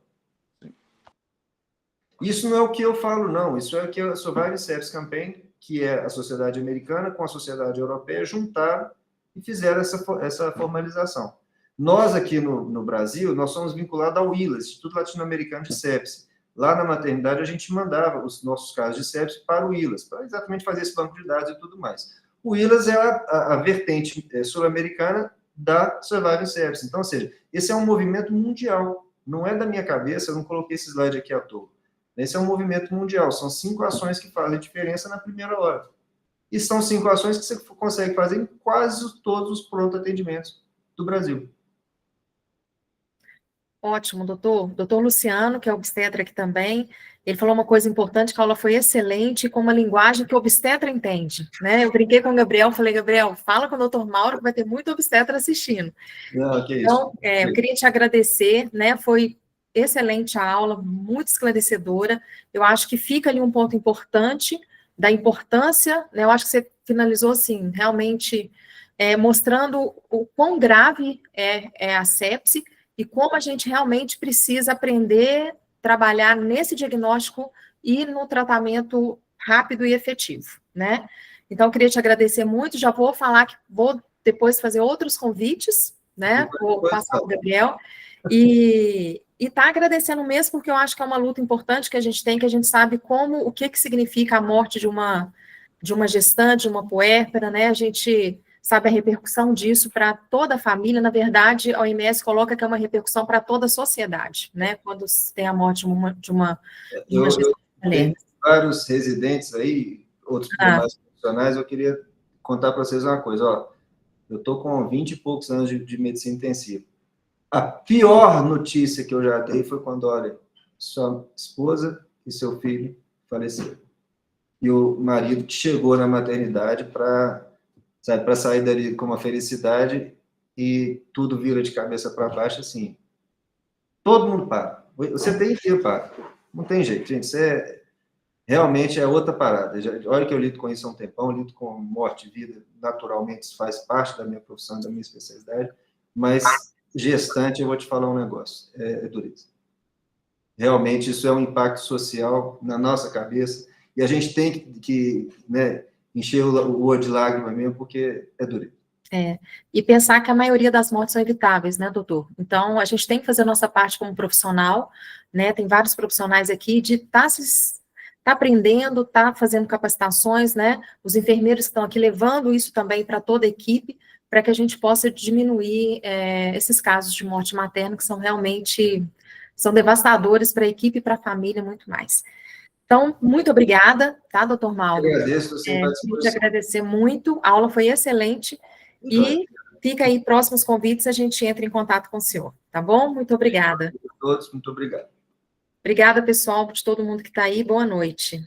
Isso não é o que eu falo, não. Isso é o que a Surviving Sepsis Campaign, que é a sociedade americana com a sociedade europeia, juntaram e fizeram essa formalização. Nós, aqui no Brasil, nós somos vinculados ao ILAS, Instituto Latino-Americano de Sepsis. Lá na maternidade, a gente mandava os nossos casos de sepsis para o ILAS, para exatamente fazer esse banco de dados e tudo mais. O ILAS é a vertente sul-americana da Surviving Sepsis. Então, ou seja, esse é um movimento mundial. Não é da minha cabeça, eu não coloquei esse slide aqui à toa. Esse é um movimento mundial. São 5 ações que fazem diferença na primeira hora. E são 5 ações que você consegue fazer em quase todos os pronto-atendimentos do Brasil. Ótimo, doutor. Doutor Luciano, que é obstetra aqui também, ele falou uma coisa importante, que a aula foi excelente, com uma linguagem que o obstetra entende, né? Eu brinquei com o Gabriel, falei, Gabriel, fala com o doutor Mauro, que vai ter muito obstetra assistindo. Não, que isso. Então, eu queria te agradecer, né? Foi excelente a aula, muito esclarecedora. Eu acho que fica ali um ponto importante, da importância, né? Eu acho que você finalizou, assim, realmente mostrando o quão grave é a sepse, e como a gente realmente precisa aprender a trabalhar nesse diagnóstico e no tratamento rápido e efetivo, né? Então, eu queria te agradecer muito, já vou falar que vou depois fazer outros convites, né? Vou passar para o Gabriel, e tá agradecendo mesmo, porque eu acho que é uma luta importante que a gente tem, que a gente sabe o que significa a morte de uma gestante, de uma puérpera, né? A gente sabe a repercussão disso para toda a família. Na verdade, a OMS coloca que é uma repercussão para toda a sociedade, né? Quando tem a morte de uma gestante. Eu tenho vários residentes aí, outros demais profissionais, eu queria contar para vocês uma coisa, ó, eu estou com 20 e poucos anos de medicina intensiva. A pior notícia que eu já dei foi quando, olha, sua esposa e seu filho faleceram. E o marido chegou na maternidade para sair dali com uma felicidade, e tudo vira de cabeça para baixo, assim. Todo mundo para. Você tem que ir, para. Não tem jeito, gente. Isso realmente é outra parada. Olha que eu lido com isso há um tempão, eu lido com morte e vida, naturalmente isso faz parte da minha profissão, da minha especialidade, mas gestante, eu vou te falar um negócio, é dureza. Realmente isso é um impacto social na nossa cabeça, e a gente tem que né, encher o olho de lágrima mesmo, porque é dureza. E pensar que a maioria das mortes são evitáveis, né, doutor? Então, a gente tem que fazer a nossa parte como profissional, né, tem vários profissionais aqui, de tá aprendendo, tá fazendo capacitações, né, os enfermeiros que estão aqui levando isso também para toda a equipe, para que a gente possa diminuir esses casos de morte materna, que são realmente, são devastadores para a equipe, para a família, muito mais. Então, muito obrigada, tá, doutor Mauro? Eu agradeço, você está à Queria te agradecer muito, a aula foi excelente, e fica aí, próximos convites, a gente entra em contato com o senhor, tá bom? Muito obrigada. Todos, muito obrigado. Obrigada, pessoal, de todo mundo que está aí, boa noite.